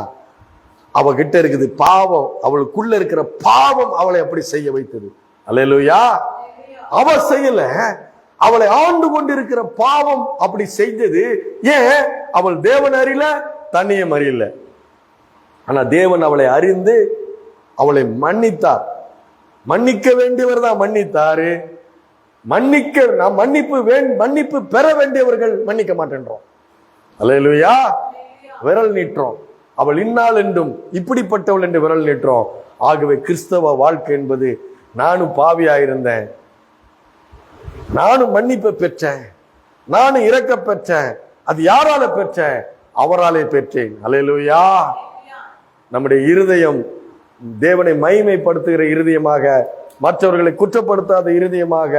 அவகிட்ட இருக்குது பாவம், அவளுக்குள்ள இருக்கிற பாவம் அவளை அப்படி செய்ய வைத்தது. அல்லேலூயா. அவ செய்யல, அவளை ஆண்டு கொண்டிருக்கிற பாவம் அப்படி செய்தது. ஏன்? அவள் தேவன் அறியல, தன்னையும் அறியல. ஆனா தேவன் அவளை அறிந்து அவளை மன்னித்தார். மன்னிக்க வேண்டியவர் தான் மன்னித்தாரு. மன்னிப்பு பெற வேண்டியவர்கள் மன்னிக்க மாட்டேன்றோம். அல்லேலூயா. விரல் நீட்டுறோம். அவள் இன்னாள் என்றும் இப்படிப்பட்டவள் என்று விரல் நீட்டுறோம். ஆகவே கிறிஸ்தவ வாழ்க்கை என்பது, நானும் பாவியாயிருந்தேன், நானும் மன்னிப்பை பெற்றேன், நானும் இரக்க பெற்றேன். அது யாரால பெற்றேன்? அவராலே பெற்றேன். அல்லேலூயா. நம்முடைய இருதயம் தேவனை மகிமைப்படுத்துகிற இருதயமாக, மற்றவர்களை குற்றப்படுத்தாத இருதயமாக,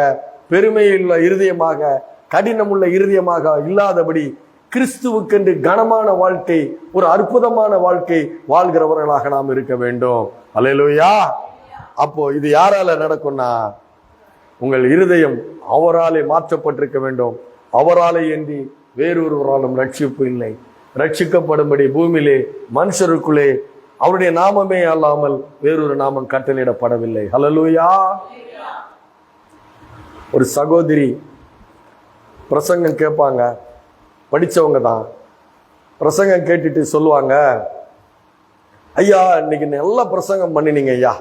பெருமையுள்ள இருதயமாக, கடினமுள்ள இருதயமாக இல்லாதபடி கிறிஸ்துவுக்கென்று கனமான வாழ்க்கை, ஒரு அற்புதமான வாழ்க்கை வாழ்கிறவர்களாக நாம் இருக்க வேண்டும். அல்லேலூயா. அப்போ இது யாரால நடக்கும்னா, உங்கள் இருதயம் அவராலே மாற்றப்பட்டிருக்க வேண்டும். அவராலே என்று வேறொருவராலும் ரட்சிப்பு இல்லை. ரட்சிக்கப்படும்படி பூமியிலே மனுஷருக்குள்ளே அவருடைய நாமமே அல்லாமல் வேறொரு நாமம் கட்டளையிடப்படவில்லை. ஹல்லேலூயா. ஒரு சகோதரி பிரசங்கம் கேட்பாங்க, படிச்சவங்க தான். பிரசங்கம் கேட்டுட்டு சொல்லுவாங்க, ஐயா இன்னைக்கு நல்ல பிரசங்கம் பண்ணினீங்க ஐயா,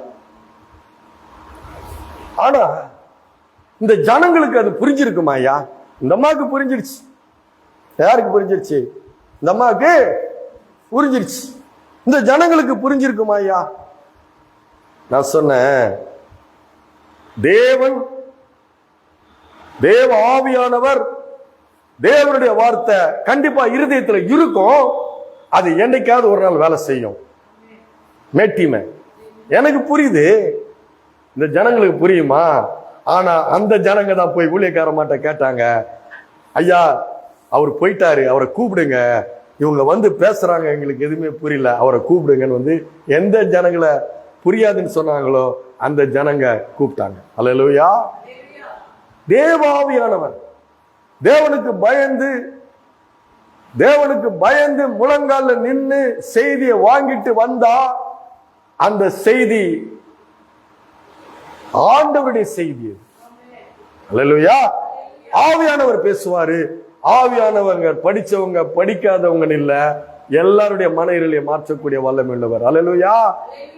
ஆனா இந்த ஜனங்களுக்கு அது புரிஞ்சிருக்குமா ஐயா? இந்த அம்மாவுக்கு புரிஞ்சிருச்சு. யாருக்கு புரிஞ்சிருச்சு? இந்த அம்மாவுக்கு புரிஞ்சிருச்சு. இந்த ஜனங்களுக்கு புரிஞ்சிருக்குமா ஐயா? நான் சொன்னேன், தேவன், தேவ ஆவியானவர், தேவனுடைய வார்த்தை கண்டிப்பா இருதயத்துல இருக்கும். அது என்னைக்காவது ஒரு நாள் வேலை செய்யும். மேட்டிமை எனக்கு புரியுது, இந்த ஜனங்களுக்கு புரியுமா? ஆனா அந்த ஜனங்க தான் போய் ஊழியக்காரமாட்ட கேட்டாங்க, ஐயா அவர் போயிட்டாரு, அவரை கூப்பிடுங்க, இவங்க வந்து பேசுறாங்க, எங்களுக்கு எதுவுமே புரியல, அவரை கூப்பிடுங்கன்னு எந்த ஜனங்களை புரியாதுன்னு சொன்னாங்களோ அந்த ஜனங்க கூப்பிட்டாங்க. அல்லேலூயா. தேவாவியானவர் தேவனுக்கு பயந்து முழங்கால நின்று செய்தியை வாங்கிட்டு வந்தா அந்த செய்தி ஆண்டவருடைய செய்தி. அல்லேலூயா. ஆவியானவர் பேசுவாரு. ஆவியானவங்க படிச்சவங்க படிக்காதவங்க இல்ல, எல்லாருடைய மன இருளை மாற்றக்கூடிய வல்லமை உள்ளவர். அல்லேலூயா.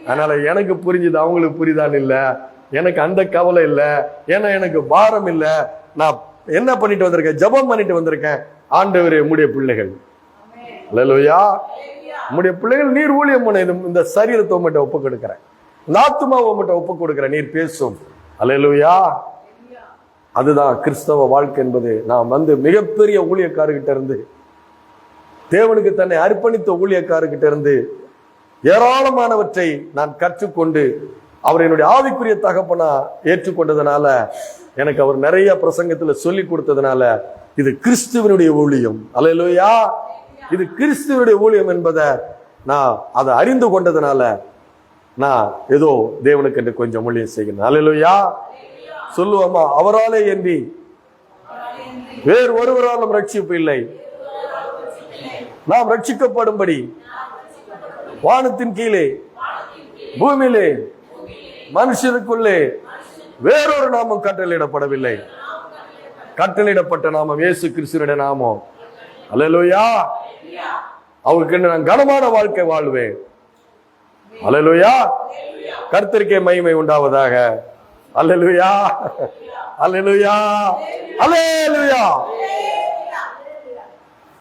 அதனால எனக்கு புரிஞ்சுது, அவங்களுக்கு புரியுதான்னு இல்ல, எனக்கு அந்த கவலை இல்ல, ஏன்னா எனக்கு பாரம் இல்ல. நான் என்ன பண்ணிட்டு வந்திருக்கேன்? ஜெபம் பண்ணிட்டு வந்திருக்கேன். ஆண்டவரே உம்முடைய பிள்ளைகள், அல்லேலூயா, உம்முடைய பிள்ளைகள் நீர் ஊழியம் பண்ண, இந்த சரீரத்தை உம்மிட்ட ஒப்பு கொடுக்கிறேன், இந்த ஆத்துமாவை உம்மிட்ட ஒப்பு கொடுக்கிறேன், நீர் பேசும். அல்லேலூயா. அதுதான் கிறிஸ்தவ வாழ்க்கை என்பது. நான் மிகப்பெரிய ஊழியக்காரர்கிட்ட இருந்து, தேவனுக்கு தன்னை அர்ப்பணித்த ஊழியக்காரர்கிட்ட இருந்து ஏராளமானவற்றை நான் கற்றுக்கொண்டு அவர் என்னுடைய ஆவிக்குரிய தகப்பனா ஏற்றுக்கொண்டதுனால, எனக்கு அவர் நிறைய பிரசங்கத்துல சொல்லி கொடுத்ததுனால, இது கிறிஸ்துவனுடைய ஊழியம். அல்லேலூயா. இது கிறிஸ்துவனுடைய ஊழியம் என்பதை நான் அதை அறிந்து கொண்டதுனால நான் ஏதோ தேவனுக்கு என்று கொஞ்சம் ஊழியம் செய்கிறேன். அல்லேலூயா. சொல்லுவோமா, அவராலே என்று வேறு ஒருவராலும் ரட்சிப்பு இல்லை, நாம் ரட்சிக்கப்படும்படி வானத்தின் கீழே பூமியிலே மனுஷனுக்குள்ளே வேறொரு நாமம் கட்டளையிடப்படவில்லை. கட்டளையிடப்பட்ட நாமம் இயேசு கிறிஸ்துவினுடைய நாமம். அல்லேலூயா. அவருக்கு நான் கனமான வாழ்க்கை வாழ்வேன். அல்லேலூயா. கர்த்தருக்கே மகிமை உண்டாவதாக. அல்லேலூயா. அல்லேலூயா. அல்லேலூயா.